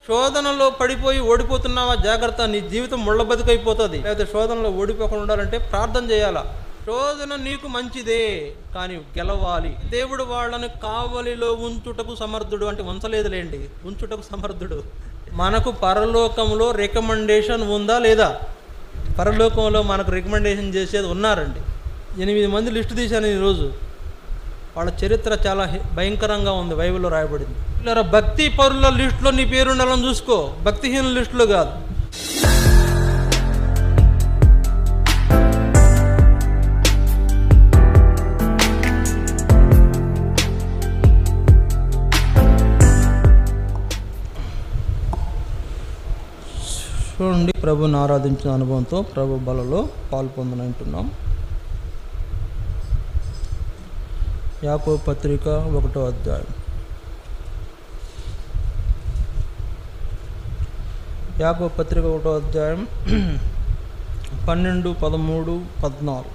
శోధనలో పడిపోయి ఓడిపోతున్నావా? జాగ్రత్త, నీ జీవితం ముళ్ళ బతుకైపోతుంది. లేకపోతే శోధనలో ఓడిపోకుండా ఉండాలంటే ప్రార్థన చేయాలా. శోధన నీకు మంచిదే, కానీ గెలవాలి. దేవుడు వాళ్ళని కావలిలో ఉంచుటకు సమర్థుడు, అంటే ఉంచలేదులేండి, ఉంచుటకు సమర్థుడు. మనకు పరలోకంలో రికమెండేషన్ ఉందా లేదా? పరలోకంలో మనకు రికమెండేషన్ చేసేది ఉన్నారండి. 8 మంది లిస్టు తీశాను ఈరోజు. వాళ్ళ చరిత్ర చాలా భయంకరంగా ఉంది, బైబిల్లో రాయబడింది. ఇలా భక్తి పరుల లిస్టులో నీ పేరు ఉండాలని చూసుకో, భక్తిహీన లిస్టులో కాదు. చూడండి, ప్రభుని ఆరాధించిన అనుభవంతో ప్రభు బలలో పాల్పొందనంటున్నాం. యాకోబు పత్రిక 1వ అధ్యాయం. యాకోబు పత్రిక 1వ అధ్యాయం 12, 13, 14.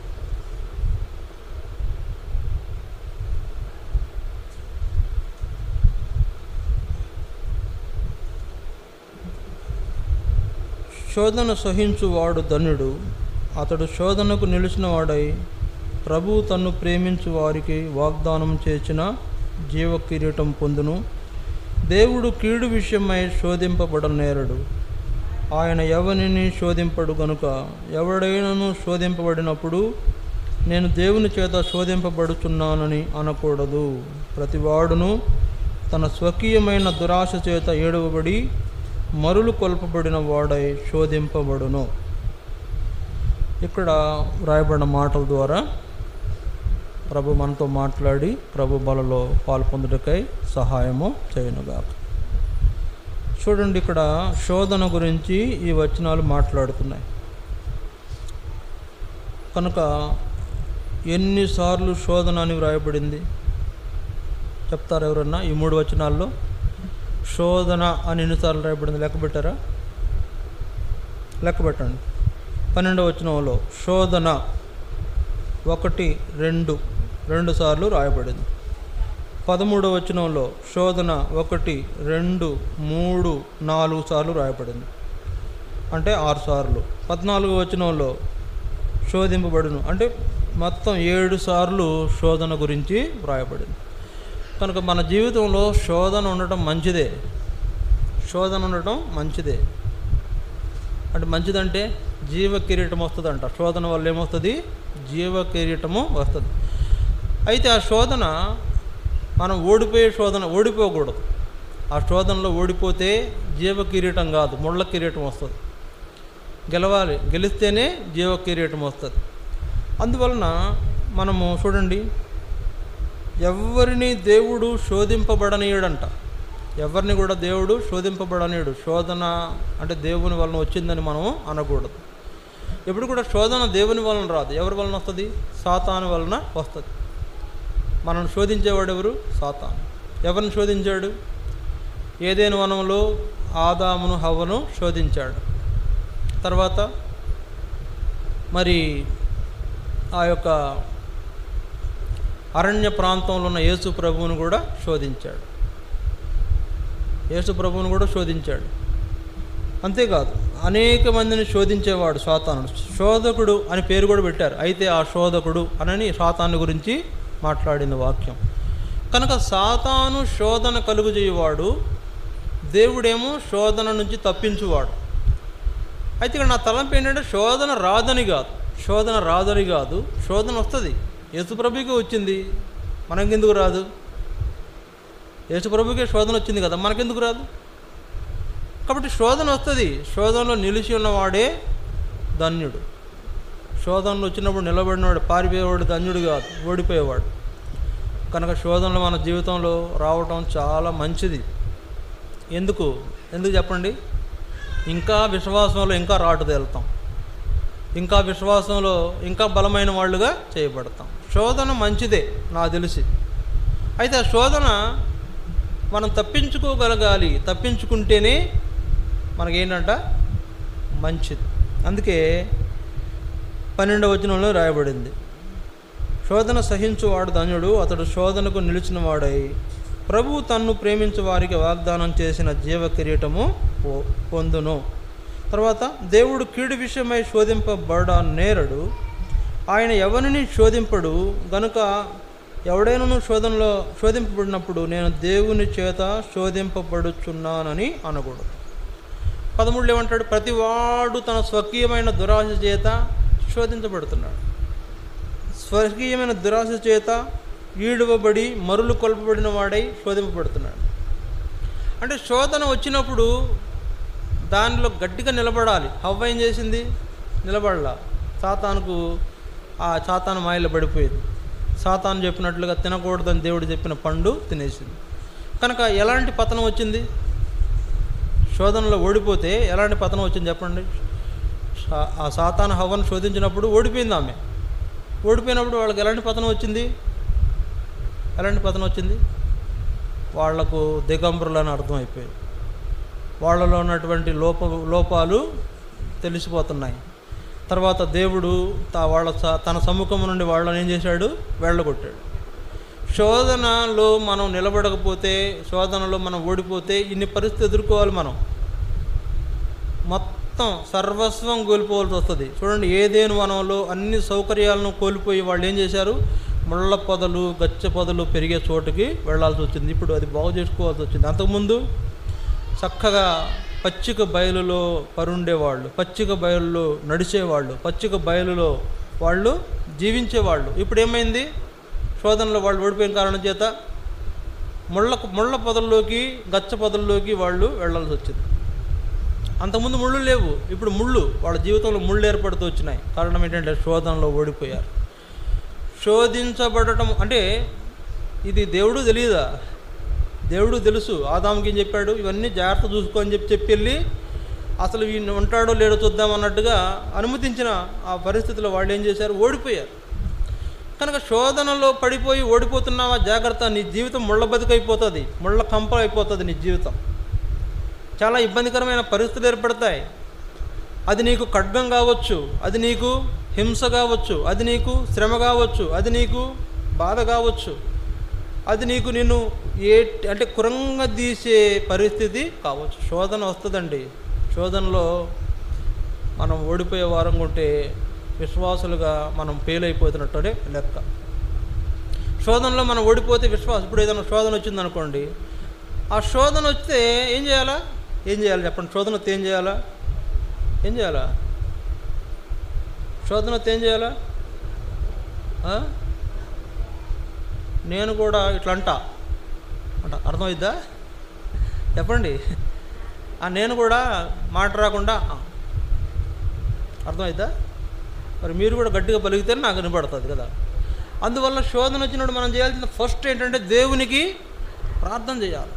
శోధన సహించువాడు ధన్యుడు, అతడు శోధనకు నిలిచిన వాడై ప్రభు తన్ను ప్రేమించు వారికి వాగ్దానం చేసిన జీవ కిరీటం పొందును. దేవుడు కీడు విషయమై శోధింపబడనేరడు, ఆయన ఎవరిని శోధింపడు గనుక ఎవడైనను శోధింపబడినప్పుడు నేను దేవుని చేత శోధింపబడుచున్నానని అనకూడదు. ప్రతివాడును తన స్వకీయమైన దురాశ చేత ఏడవబడి మరులు కొల్పబడిన వాడై శోధింపబడును. ఇక్కడ వ్రాయబడిన మాటల ద్వారా ప్రభు మనతో మాట్లాడి ప్రభు బలలో పాల్పొందుటకై సహాయము చేయనుగాక. చూడండి, ఇక్కడ శోధన గురించి ఈ వచనాలు మాట్లాడుతున్నాయి కనుక ఎన్నిసార్లు శోధన అని వ్రాయబడింది చెప్తారు ఎవరన్నా? ఈ 3 వచనాల్లో శోధన అని ఎన్నిసార్లు రాయబడింది లెక్క పెట్టారా? లెక్క పెట్టండి. 12వ వచనంలో శోధన 1, 2 సార్లు రాయబడింది. 13వ వచనంలో శోధన 1, 2, 3, 4 సార్లు రాయబడింది, అంటే 6 సార్లు. 14వ వచనంలో శోధింపబడును, అంటే మొత్తం 7 సార్లు శోధన గురించి వ్రాయబడింది. కనుక మన జీవితంలో శోధన ఉండటం మంచిదే. శోధన ఉండటం మంచిదే. అంటే మంచిదంటే జీవ కిరీటం వస్తుంది అంట. శోధన వల్ల ఏమొస్తుంది? జీవ కిరీటము వస్తుంది. అయితే ఆ శోధన మనం ఓడిపోకూడదు. ఆ శోధనలో ఓడిపోతే జీవ కిరీటం కాదు, ముళ్ళ కిరీటం వస్తుంది. గెలవాలి, గెలిస్తేనే జీవ కిరీటం వస్తుంది. అందువలన మనము చూడండి, ఎవరిని దేవుడు శోధింపబడనీయుడంట. ఎవరిని కూడా దేవుడు శోధింపబడనీయుడు. శోధన అంటే దేవుని వలన వచ్చిందని మనం అనకూడదు. ఎప్పుడు కూడా శోధన దేవుని వలన రాదు. ఎవరి వలన వస్తుంది? సాతాను వలన వస్తుంది. మనల్ని శోధించేవాడు ఎవరు? సాతాను. ఎవరిని శోధించాడు? ఏదైనా వనంలో ఆదామును హవ్వను శోధించాడు. తర్వాత మరి ఆ యొక్క అరణ్య ప్రాంతంలో ఉన్న యేసు ప్రభువును కూడా శోధించాడు. అంతేకాదు, అనేక మందిని శోధించేవాడు సాతానుడు. శోధకుడు అని పేరు కూడా పెట్టారు. అయితే ఆ శోధకుడు అనని సాతాను గురించి మాట్లాడిన వాక్యం. కనుక సాతాను శోధన కలుగజేయవాడు, దేవుడేమో శోధన నుంచి తప్పించువాడు. అయితే ఇక్కడ నా తలంపు ఏంటంటే శోధన రాదని కాదు, శోధన వస్తుంది. యేసుప్రభుకే వచ్చింది, మనకెందుకు రాదు? యేసుప్రభుకే శోధన వచ్చింది కదా, మనకెందుకు రాదు? కాబట్టి శోధన వస్తుంది. శోధనలో నిలిచి ఉన్నవాడే ధన్యుడు. శోధనలో వచ్చినప్పుడు నిలబడినవాడు, పారిపోయేవాడు ధన్యుడు కాదు, ఓడిపోయేవాడు. కనుక శోధనలు మన జీవితంలో రావటం చాలా మంచిది. ఎందుకు చెప్పండి? ఇంకా విశ్వాసంలో ఇంకా రాటుదేలుతాం, ఇంకా విశ్వాసంలో ఇంకా బలమైన వాళ్ళుగా చేయబడతాం. శోధన మంచిదే నాకు తెలిసి. అయితే ఆ శోధన మనం తప్పించుకోగలగాలి. తప్పించుకుంటేనే మనకేంటంట మంచిది. అందుకే 12వ వచనంలో రాయబడింది, శోధన సహించువాడు ధన్యుడు, అతడు శోధనకు నిలిచిన వాడై ప్రభువు తన్ను ప్రేమించు వారికి వాగ్దానం చేసిన జీవ కిరీటము పొందును. తర్వాత దేవుడు కీడు విషయమై శోధింపబడ నేరడు, ఆయన ఎవరిని శోధింపడు గనుక ఎవడైనా శోధింపబడినప్పుడు నేను దేవుని చేత శోధింపబడుచున్నానని అనకూడదు. 13 ఏమంటాడు? ప్రతివాడు తన స్వకీయమైన దురాశ చేత శోధించబడుతున్నాడు. స్వకీయమైన దురాశ చేత ఈడువబడి మరులు కొల్పబడిన వాడై శోధింపబడుతున్నాడు. అంటే శోధన వచ్చినప్పుడు దానిలో గట్టిగా నిలబడాలి. హవ్వ ఏం చేసింది? నిలబడలా. సాతాను మాయలో పడిపోయేది. సాతాను చెప్పినట్లుగా తినకూడదని దేవుడు చెప్పిన పండు తినేసింది. కనుక ఎలాంటి పతనం వచ్చింది? శోధనలో ఓడిపోతే ఎలాంటి పతనం వచ్చింది చెప్పండి. ఆ సాతాను హవ్వను శోధించినప్పుడు ఓడిపోయింది ఆమె. ఓడిపోయినప్పుడు వాళ్ళకి ఎలాంటి పతనం వచ్చింది? వాళ్లకు దిగంబరులు అని అర్థమైపోయింది. వాళ్ళలో ఉన్నటువంటి లోపాలు తెలిసిపోతున్నాయి. తర్వాత దేవుడు తన సముఖం నుండి వాళ్ళని ఏం చేశాడు? వెళ్ళగొట్టాడు. శోధనలో మనం నిలబడకపోతే, శోధనలో మనం ఓడిపోతే ఇన్ని పరిస్థితి ఎదుర్కోవాలి. మనం మొత్తం సర్వస్వం కోల్పోవాల్సి వస్తుంది. చూడండి, ఏదేను వనంలో అన్ని సౌకర్యాలను కోల్పోయి వాళ్ళు ఏం చేశారు? ముళ్ళ పొదలు, గచ్చ పొదలు పెరిగే చోటుకి వెళ్ళాల్సి వచ్చింది. ఇప్పుడు అది బాగు చేసుకోవాల్సి వచ్చింది. అంతకుముందు చక్కగా పచ్చిక బయలులో పరుండేవాళ్ళు, పచ్చిక బయలులో నడిచేవాళ్ళు, పచ్చిక బయలులో వాళ్ళు జీవించేవాళ్ళు. ఇప్పుడు ఏమైంది? శోధనలో వాళ్ళు ఓడిపోయిన కారణం చేత ముళ్ళ పొదల్లోకి, గచ్చ పొదల్లోకి వాళ్ళు వెళ్ళాల్సి వచ్చింది. అంతకుముందు ముళ్ళు లేవు, ఇప్పుడు వాళ్ళ జీవితంలో ముళ్ళు ఏర్పడుతూ వచ్చినాయి. కారణం ఏంటంటే శోధనలో ఓడిపోయారు. శోధించబడటం అంటే ఇది దేవుడు తెలియదా? దేవుడు తెలుసు. ఆదాముకి ఏం చెప్పాడు? ఇవన్నీ జాగ్రత్త చూసుకో అని చెప్పి వెళ్ళి అసలు ఈయన ఉంటాడో లేడో చూద్దామన్నట్టుగా అనుమతించిన ఆ పరిస్థితిలో వాళ్ళు ఏం చేశారు? ఓడిపోయారు. కనుక శోధనలో పడిపోయి ఓడిపోతున్నావా? జాగ్రత్త, నీ జీవితం ముళ్ళ బతుకైపోతుంది, ముళ్ళ కంప అయిపోతుంది. నీ జీవితం చాలా ఇబ్బందికరమైన పరిస్థితులు ఏర్పడతాయి. అది నీకు ఖడ్గం కావచ్చు, అది నీకు హింస కావచ్చు, అది నీకు శ్రమ కావచ్చు, అది నీకు బాధ కావచ్చు, అది నిన్ను అంటే కురంగదీసే పరిస్థితి కావచ్చు. శోధన వస్తుందండి. శోధనలో మనం ఓడిపోయే వారంగా ఉంటే విశ్వాసులుగా మనం ఫెయిల్ అయిపోతున్నట్టే లెక్క. శోధనలో మనం ఓడిపోతే ఇప్పుడు ఏదైనా శోధన వచ్చిందనుకోండి, ఆ శోధన వస్తే ఏం చేయాలి చెప్పండి? శోధన వస్తే ఏం చేయాలా? శోధన వస్తే ఏం చేయాలా? నేను కూడా ఇట్లా అంట అర్థమైద్దా? చెప్పండి. నేను కూడా మాట రాకుండా అర్థమైద్దా? మరి మీరు కూడా గట్టిగా పలిగితే నాకు వినపడుతుంది కదా. అందువల్ల శోధన వచ్చినప్పుడు మనం చేయాల్సిన ఫస్ట్ ఏంటంటే దేవునికి ప్రార్థన చేయాలి.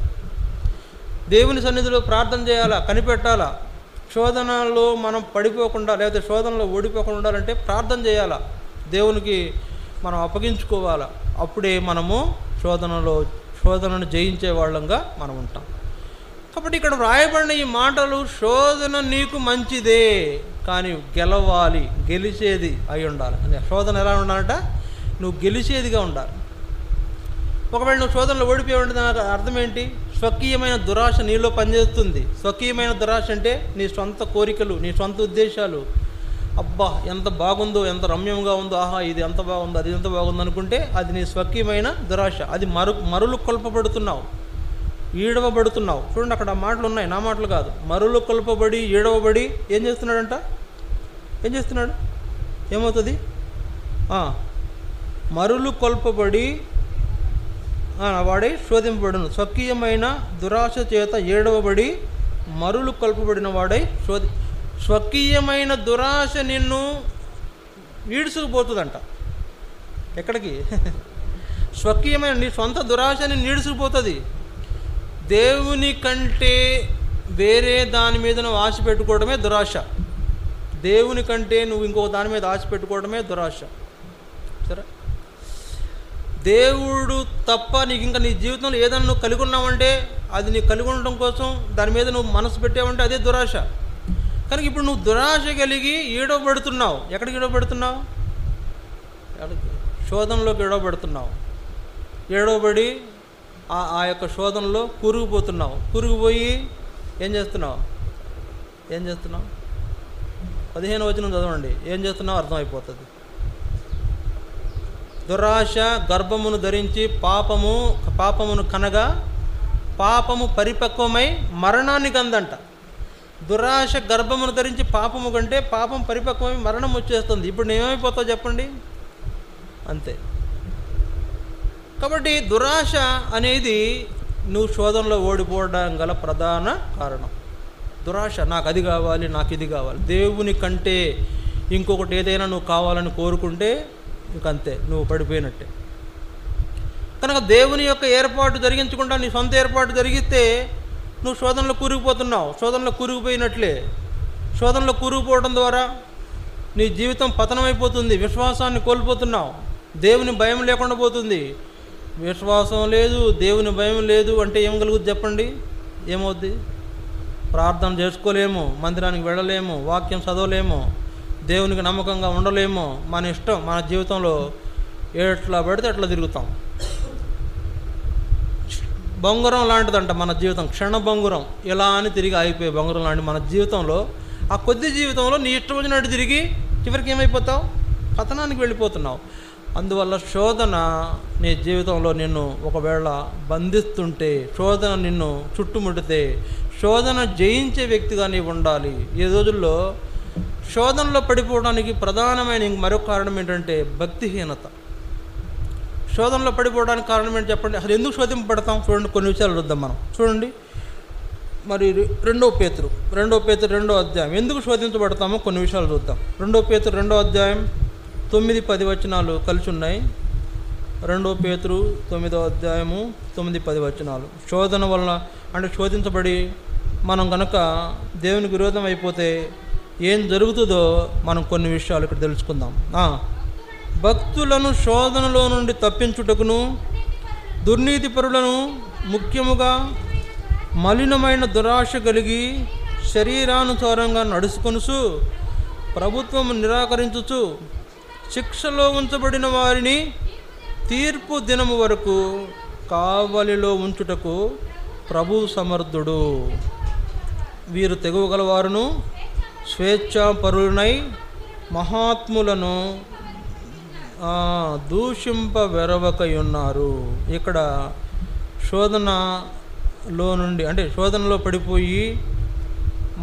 దేవుని సన్నిధిలో ప్రార్థన చేయాలా, కనిపెట్టాలా. శోధనలో మనం పడిపోకుండా, లేకపోతే శోధనలో ఓడిపోకుండా ఉండాలంటే ప్రార్థన చేయాలా, దేవునికి మనం అప్పగించుకోవాలా. అప్పుడే మనము శోధనను జయించే వాళ్ళంగా మనం ఉంటాం. కాబట్టి ఇక్కడ వ్రాయబడిన ఈ మాటలు, శోధన నీకు మంచిదే కానీ గెలవాలి, గెలిచేది అయి ఉండాలి. అంటే శోధన ఎలా ఉండాలంట? నువ్వు గెలిచేదిగా ఉండాలి. ఒకవేళ నువ్వు శోధనలో ఓడిపోయి దానికి అర్థం ఏంటి? స్వకీయమైన దురాశ నీలో పనిచేస్తుంది. స్వకీయమైన దురాశ అంటే నీ సొంత కోరికలు, నీ సొంత ఉద్దేశాలు. అబ్బా ఎంత బాగుందో, ఎంత రమ్యంగా ఉందో, ఆహా ఇది ఎంత బాగుందో, అది ఎంత బాగుందో అనుకుంటే అది నీ స్వకీయమైన దురాశ. అది మరులు కొల్పబడుతున్నావు, ఈడవబడుతున్నావు. చూడండి, అక్కడ మాటలు ఉన్నాయి, నా మాటలు కాదు. మరులు కొల్పబడి ఈడవబడి ఏం చేస్తున్నాడంట? ఏమవుతుంది? మరులు కొల్పబడి వాడే శోధింపబడును. స్వకీయమైన దురాశ చేత ఏడవబడి మరులు కొల్పబడిన వాడై స్వకీయమైన దురాశ నిన్ను ఈడ్చుకుపోతుందంట. ఎక్కడికి? స్వకీయమైన నీ సొంత దురాశ నిన్ను ఈడ్చుకుపోతుంది. దేవుని కంటే వేరే దాని మీద నువ్వు ఆశ పెట్టుకోవడమే దురాశ. దేవుని కంటే నువ్వు ఇంకో దాని మీద ఆశ పెట్టుకోవడమే దురాశ. సరే, దేవుడు తప్ప నీకు ఇంకా నీ జీవితంలో ఏదైనా నువ్వు కలిగి ఉన్నావంటే, అది నీకు కలిగి ఉండడం కోసం దాని మీద నువ్వు మనసు పెట్టావంటే అదే దురాశ. కనుక ఇప్పుడు నువ్వు దురాశ కలిగి ఈడవబడుతున్నావు. ఎక్కడికి ఈడవబడుతున్నావు? శోధనలోకి ఈడవబడుతున్నావు. ఏడవబడి ఆ యొక్క శోధనలో కూరుకుపోతున్నావు. కూరుకుపోయి ఏం చేస్తున్నావు? 15వ వచనం చదవండి. ఏం చేస్తున్నావు అర్థమైపోతుంది. దురాశ గర్భమును ధరించి పాపమును కనగా పాపము పరిపక్వమై మరణానికి అందంట. దురాశ గర్భమును ధరించి పాపము కంటే పాపం పరిపక్వమై మరణం వచ్చేస్తుంది. ఇప్పుడు నేనేమైపోతావు చెప్పండి? అంతే. కాబట్టి దురాశ అనేది నువ్వు శోధనలో ఓడిపోవడం గల ప్రధాన కారణం. దురాశ, నాకు అది కావాలి, నాకు ఇది కావాలి. దేవుని కంటే ఇంకొకటి ఏదైనా నువ్వు కావాలని కోరుకుంటే ఇంకంతే, నువ్వు పడిపోయినట్టే. కనుక దేవుని యొక్క ఏర్పాటు జరిగించకుండా నీ సొంత ఏర్పాటు జరిగితే నువ్వు శోధనలో కూరుకుపోతున్నావు. శోధనలో కూరుకుపోయినట్లే. శోధనలో కూరుకుపోవడం ద్వారా నీ జీవితం పతనమైపోతుంది. విశ్వాసాన్ని కోల్పోతున్నావు. దేవుని భయం లేకుండా పోతుంది. విశ్వాసం లేదు, దేవుని భయం లేదు అంటే ఏం కలుగుతుంది చెప్పండి? ఏమవుద్ది? ప్రార్థన చేసుకోలేము, మందిరానికి వెళ్ళలేము, వాక్యం చదవలేము, దేవునికి నమ్మకంగా ఉండలేము. మన ఇష్టం, మన జీవితంలో ఎట్లా పడితే అట్లా తిరుగుతాం. బొంగరం లాంటిదంట మన జీవితం, క్షణ బొంగురం. ఇలా అని తిరిగి ఆగిపోయే బొంగరం లాంటి మన జీవితంలో, ఆ కొద్ది జీవితంలో నీ ఇష్టం వచ్చినట్టు తిరిగి చివరికి ఏమైపోతావు? పతనానికి వెళ్ళిపోతున్నావు. అందువల్ల శోధన నీ జీవితంలో నిన్ను ఒకవేళ బంధిస్తుంటే, శోధన నిన్ను చుట్టుముడితే, శోధన జయించే వ్యక్తిగా నీవు ఉండాలి. ఈ రోజుల్లో శోధనలో పడిపోవడానికి ప్రధానమైన మరొక కారణం ఏంటంటే భక్తిహీనత. శోధనలో పడిపోవడానికి కారణం ఏంటి చెప్పండి? అసలు ఎందుకు శోధింపబడతాం? చూడండి, కొన్ని విషయాలు చూద్దాం మనం. చూడండి, మరి 2 పేతురు 2వ అధ్యాయం ఎందుకు శోధించబడతామో కొన్ని విషయాలు చూద్దాం. 2 పేతురు 2వ అధ్యాయం 9-10 వచనాలు కలిసి ఉన్నాయి. 2 పేతురు 9వ అధ్యాయము 9-10 వచనాలు. శోధన వలన అంటే శోధించబడి మనం కనుక దేవునికి విరోధం అయిపోతే ఏం జరుగుతుందో మనం కొన్ని విషయాలు ఇక్కడ తెలుసుకుందాం. భక్తులను శోధనలో నుండి తప్పించుటకును, దుర్నీతిపరులను ముఖ్యముగా మలినమైన దురాశ కలిగి శరీరానుసారంగా నడుచుకొనుచు ప్రభుత్వము నిరాకరించుచు శిక్షలో ఉంచబడిన వారిని తీర్పు దినము వరకు కావలిలో ఉంచుటకు ప్రభు సమర్థుడు. వీరు తెగువగలవారును స్వేచ్ఛాపరులనై మహాత్ములను దూషింపవెరవకయున్నారు. ఇక్కడ శోధనలో నుండి అంటే శోధనలో పడిపోయి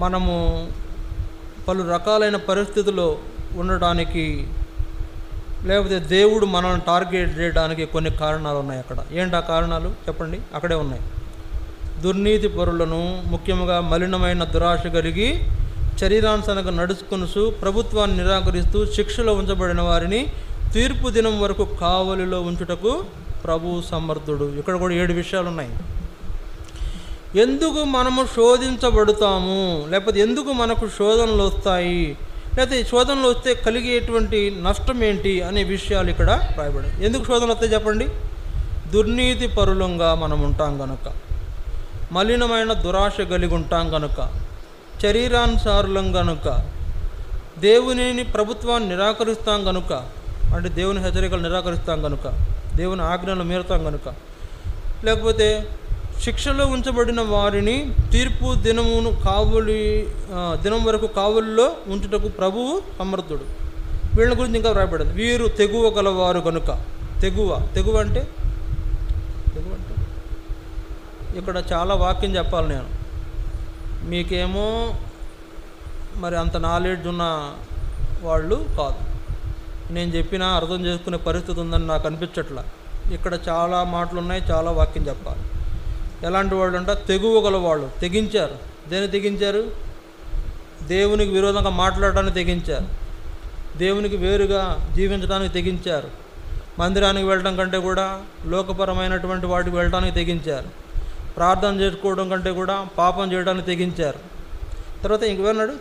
మనము పలు రకాలైన పరిస్థితుల్లో ఉండటానికి, లేకపోతే దేవుడు మనల్ని టార్గెట్ చేయడానికి కొన్ని కారణాలు ఉన్నాయి. అక్కడ ఏంటి ఆ కారణాలు చెప్పండి? అక్కడే ఉన్నాయి. దుర్నీతి పరులను ముఖ్యంగా మలినమైన దురాశ కలిగి శరీరానుసారంగా నడుచుకొనుచు ప్రభుత్వాన్ని నిరాకరిస్తూ శిక్షలో ఉంచబడిన వారిని తీర్పు దినం వరకు కావలిలో ఉంచుటకు ప్రభు సమర్థుడు. ఇక్కడ కూడా 7 విషయాలు ఉన్నాయి. ఎందుకు మనము శోధించబడతాము, లేకపోతే ఎందుకు మనకు శోధనలు వస్తాయి, లేకపోతే శోధనలు వస్తే కలిగేటువంటి నష్టం ఏంటి అనే విషయాలు ఇక్కడ రాయబడి. ఎందుకు శోధనలు వస్తాయి చెప్పండి? దుర్నీతి పరులంగా మనం ఉంటాం కనుక, మలినమైన దురాశ కలిగి ఉంటాం కనుక, శరీరానుసారులం కనుక, దేవునిని ప్రభుత్వాన్ని నిరాకరిస్తాం కనుక, అంటే దేవుని హెచ్చరికలు నిరాకరిస్తాం కనుక, దేవుని ఆజ్ఞలు మీరుతాం కనుక, లేకపోతే శిక్షలో ఉంచబడిన వారిని తీర్పు దినం వరకు కావలిలో ఉంచుటకు ప్రభువు సమర్థుడు. వీళ్ళ గురించి ఇంకా రాయబడింది. వీరు తెగువ గలవారు కనుక. తెగువ అంటే ఇక్కడ చాలా వాక్యం చెప్పాలి నేను. మీకేమో మరి అంత నాలెడ్జ్ ఉన్న వాళ్ళు కాదు, నేను చెప్పినా అర్థం చేసుకునే పరిస్థితి ఉందని నాకు అనిపించట్లా. ఇక్కడ చాలా మాటలు ఉన్నాయి, చాలా వాక్యం చెప్పాలి. ఎలాంటి వాళ్ళు అంటే తెగువగల వాళ్ళు. తెగించారు. దేన్ని తెగించారు? దేవునికి విరోధంగా మాట్లాడటానికి తెగించారు. దేవునికి వేరుగా జీవించడానికి తెగించారు. మందిరానికి వెళ్ళడం కంటే కూడా లోకపరమైనటువంటి వాటికి వెళ్ళడానికి తెగించారు. ప్రార్థన చేసుకోవడం కంటే కూడా పాపం చేయడానికి తెగించారు. తర్వాత ఇంకేమన్నాడు?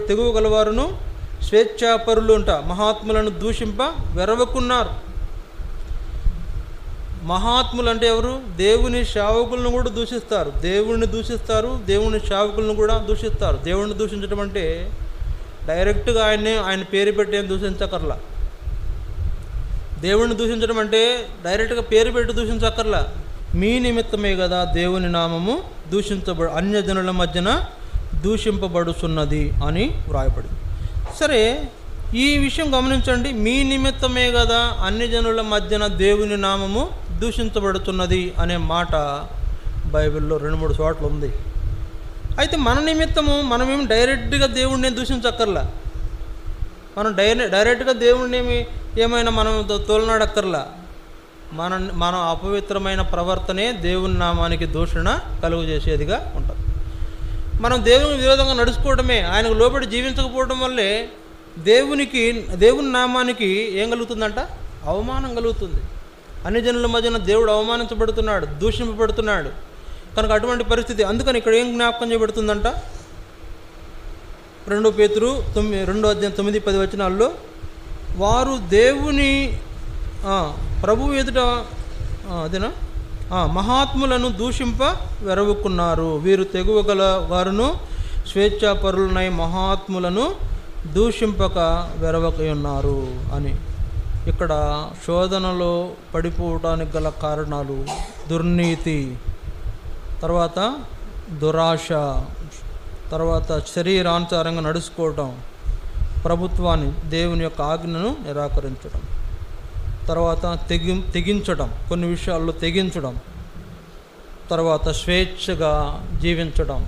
తెగువగలవారును స్వేచ్ఛాపరులు అంట మహాత్ములను దూషింప వెరవకున్నారు. మహాత్ములు అంటే ఎవరు? దేవుని సేవకులను కూడా దూషిస్తారు. దేవుణ్ణి దూషిస్తారు, దేవుని సేవకులను కూడా దూషిస్తారు. దేవుణ్ణి దూషించడం అంటే డైరెక్ట్గా ఆయన పేరు పెట్టి ఏం దూషించక్కర్లా. దేవుణ్ణి దూషించడం అంటే డైరెక్ట్గా పేరు పెట్టి దూషించక్కర్లా. మీ నిమిత్తమే కదా దేవుని నామము అన్యజనుల మధ్యన దూషింపబడుచున్నది అని వ్రాయబడింది. సరే, ఈ విషయం గమనించండి. మీ నిమిత్తమే కదా అన్ని జనుల మధ్యన దేవుని నామము దూషించబడుతున్నది అనే మాట బైబిల్లో 2-3 చోట్ల ఉంది. అయితే మన నిమిత్తము మనమేమి డైరెక్ట్గా దేవుడిని దూషించక్కర్లా, మనం డైరెక్ట్గా దేవుడిని ఏమైనా మనం తోలనాడక్కర్లా. మన అపవిత్రమైన ప్రవర్తనే దేవుని నామానికి దూషణ కలుగు చేసేదిగా ఉంటుంది. మనం దేవుని విరోధంగా నడుచుకోవడమే, ఆయనకు లోబడి జీవించకపోవడం వల్లే దేవుని నామానికి ఏం కలుగుతుందంట? అవమానం కలుగుతుంది. అన్ని జనుల మధ్యన దేవుడు అవమానించబడుతున్నాడు, దూషింపబడుతున్నాడు. కనుక అటువంటి పరిస్థితి. అందుకని ఇక్కడ ఏం జ్ఞాపకం చేయబడుతుందంట? 2 పేతురు 2:9-10 వచనాల్లో వారు దేవుని ప్రభు ఎదుట అదేనా మహాత్ములను దూషింప వెరవుకున్నారు. వీరు తెగువగల వారును స్వేచ్ఛాపరులనై మహాత్ములను దూషింపక వెరవకై ఉన్నారు అని. ఇక్కడ శోధనలో పడిపోవడానికి గల కారణాలు దుర్నీతి, తర్వాత దురాశ, తర్వాత శరీరానుసారంగా నడుచుకోవటం, ప్రభుత్వాన్ని దేవుని యొక్క ఆజ్ఞను నిరాకరించడం, తర్వాత తెగించడం, కొన్ని విషయాల్లో తెగించడం, తర్వాత స్వేచ్ఛగా జీవించడం,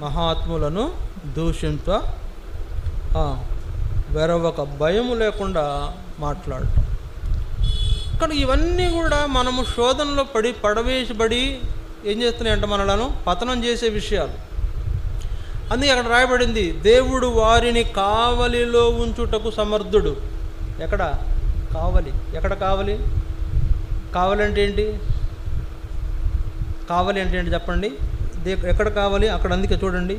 మహాత్ములను దూషించ వెరవక భయము లేకుండా మాట్లాడటం. కానీ ఇవన్నీ కూడా మనము శోధనలో పడవేసిబడి ఏం చేస్తున్నాయంటే మనలను పతనం చేసే విషయాలు. అందుకే అక్కడ రాయబడింది, దేవుడు వారిని కావలిలో ఉంచుటకు సమర్థుడు. ఎక్కడ కావలి? కావలి అంటే ఏంటి? కావలి అంటే ఏంటి చెప్పండి? ఎక్కడ కావలి? అక్కడ. అందుకే చూడండి,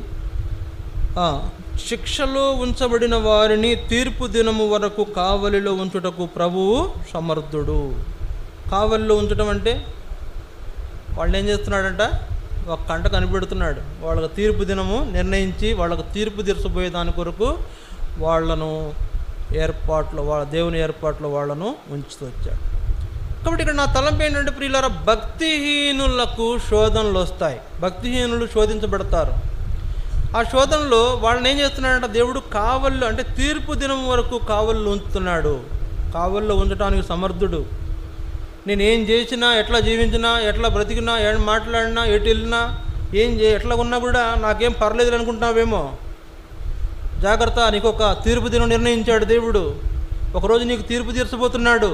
శిక్షలో ఉంచబడిన వారిని తీర్పు దినము వరకు కావలిలో ఉంచుటకు ప్రభువు సమర్థుడు. కావలిలో ఉంచడం అంటే వాళ్ళు ఏం చేస్తున్నాడంట? ఒక కంట కనిపెడుతున్నాడు. వాళ్ళకు తీర్పు దినము నిర్ణయించి వాళ్ళకు తీర్పు తీర్చబోయే దాని కొరకు వాళ్ళను దేవుని ఏర్పాట్లో వాళ్ళను ఉంచుతూ వచ్చాడు. కాబట్టి ఇక్కడ నా తలంపు ఏంటంటే ప్రియులారా, భక్తిహీనులకు శోధనలు వస్తాయి. భక్తిహీనులు శోధించబడతారు. ఆ శోధనలో వాళ్ళని ఏం చేస్తున్నాడంటే దేవుడు కావల్లో, అంటే తీర్పు దినం వరకు కావల్లో ఉంచుతున్నాడు. కావల్లో ఉంచడానికి సమర్థుడు. నేను ఏం చేసినా, ఎట్లా జీవించినా, ఎట్లా బ్రతికినా, ఏం మాట్లాడినా, ఎటు వెళ్ళినా, ఎట్లా ఉన్నా కూడా నాకేం పర్లేదు అనుకుంటున్నావేమో. జాగ్రత్త, నీకు ఒక తీర్పు దినం నిర్ణయించాడు దేవుడు. ఒకరోజు నీకు తీర్పు తీర్చబోతున్నాడు.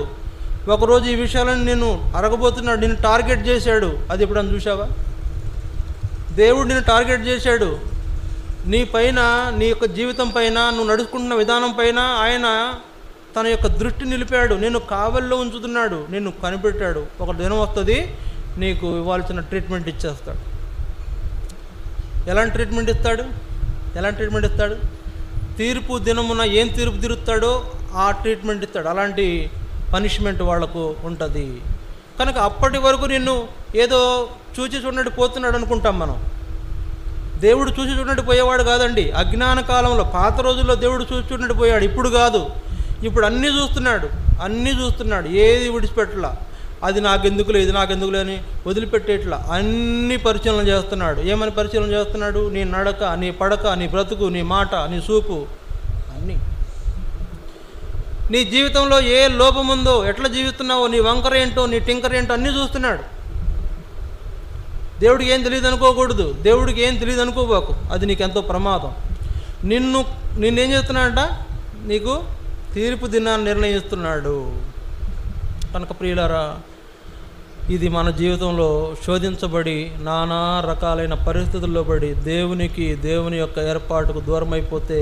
ఒకరోజు ఈ విషయాలను నేను అరగబోతున్నాడు. నిన్ను టార్గెట్ చేశాడు. అది ఎప్పుడన్నా చూసావా? దేవుడు నిన్ను టార్గెట్ చేశాడు. నీ పైన, నీ యొక్క జీవితం పైన, నువ్వు నడుచుకుంటున్న విధానం పైన ఆయన తన యొక్క దృష్టి నిలిపాడు. నిన్ను కావల్లో ఉంచుతున్నాడు, నిన్ను కనిపెట్టాడు. ఒక దినం వస్తుంది, నీకు ఇవ్వాల్సిన ట్రీట్మెంట్ ఇచ్చేస్తాడు. ఎలాంటి ట్రీట్మెంట్ ఇస్తాడు? తీర్పు దినమున ఏం తీర్పు తీరుస్తాడో ఆ ట్రీట్మెంట్ ఇస్తాడు. అలాంటి పనిష్మెంట్ వాళ్లకు ఉంటుంది. కనుక అప్పటి వరకు నిన్ను ఏదో చూచి చూడనట్టు పోతున్నాడు అనుకుంటాం మనం. దేవుడు చూసి చూడనట్టు పోయేవాడు కాదండి. అజ్ఞాన కాలంలో, పాత రోజుల్లో దేవుడు చూసి చూడనట్టు పోయాడు. ఇప్పుడు కాదు. ఇప్పుడు అన్నీ చూస్తున్నాడు. ఏది విడిచిపెట్టలా. అది నాకెందుకులే, ఇది నాకెందుకులే అని వదిలిపెట్టేట్లా అన్ని పరిశీలన చేస్తున్నాడు. ఏమని పరిశీలన చేస్తున్నాడు? నీ నడక, నీ పడక, నీ బ్రతుకు, నీ మాట, నీ చూపు, అన్నీ. నీ జీవితంలో ఏ లోపం ఉందో, ఎట్లా జీవిస్తున్నావో, నీ వంకర ఏంటో, నీ టింకర ఏంటో అన్నీ చూస్తున్నాడు. దేవుడికి ఏం తెలియదు అనుకోకూడదు. దేవుడికి ఏం తెలియదు అనుకోబాకు. అది నీకెంతో ప్రమాదం. నిన్నేం చేస్తున్నాడంట? నీకు తీర్పు దినాన్ని నిర్ణయిస్తున్నాడు. కనుక ప్రియులారా, ఇది మన జీవితంలో శోధించబడి నానా రకాలైన పరిస్థితుల్లో పడి దేవుని యొక్క ఏర్పాటుకు దూరమైపోతే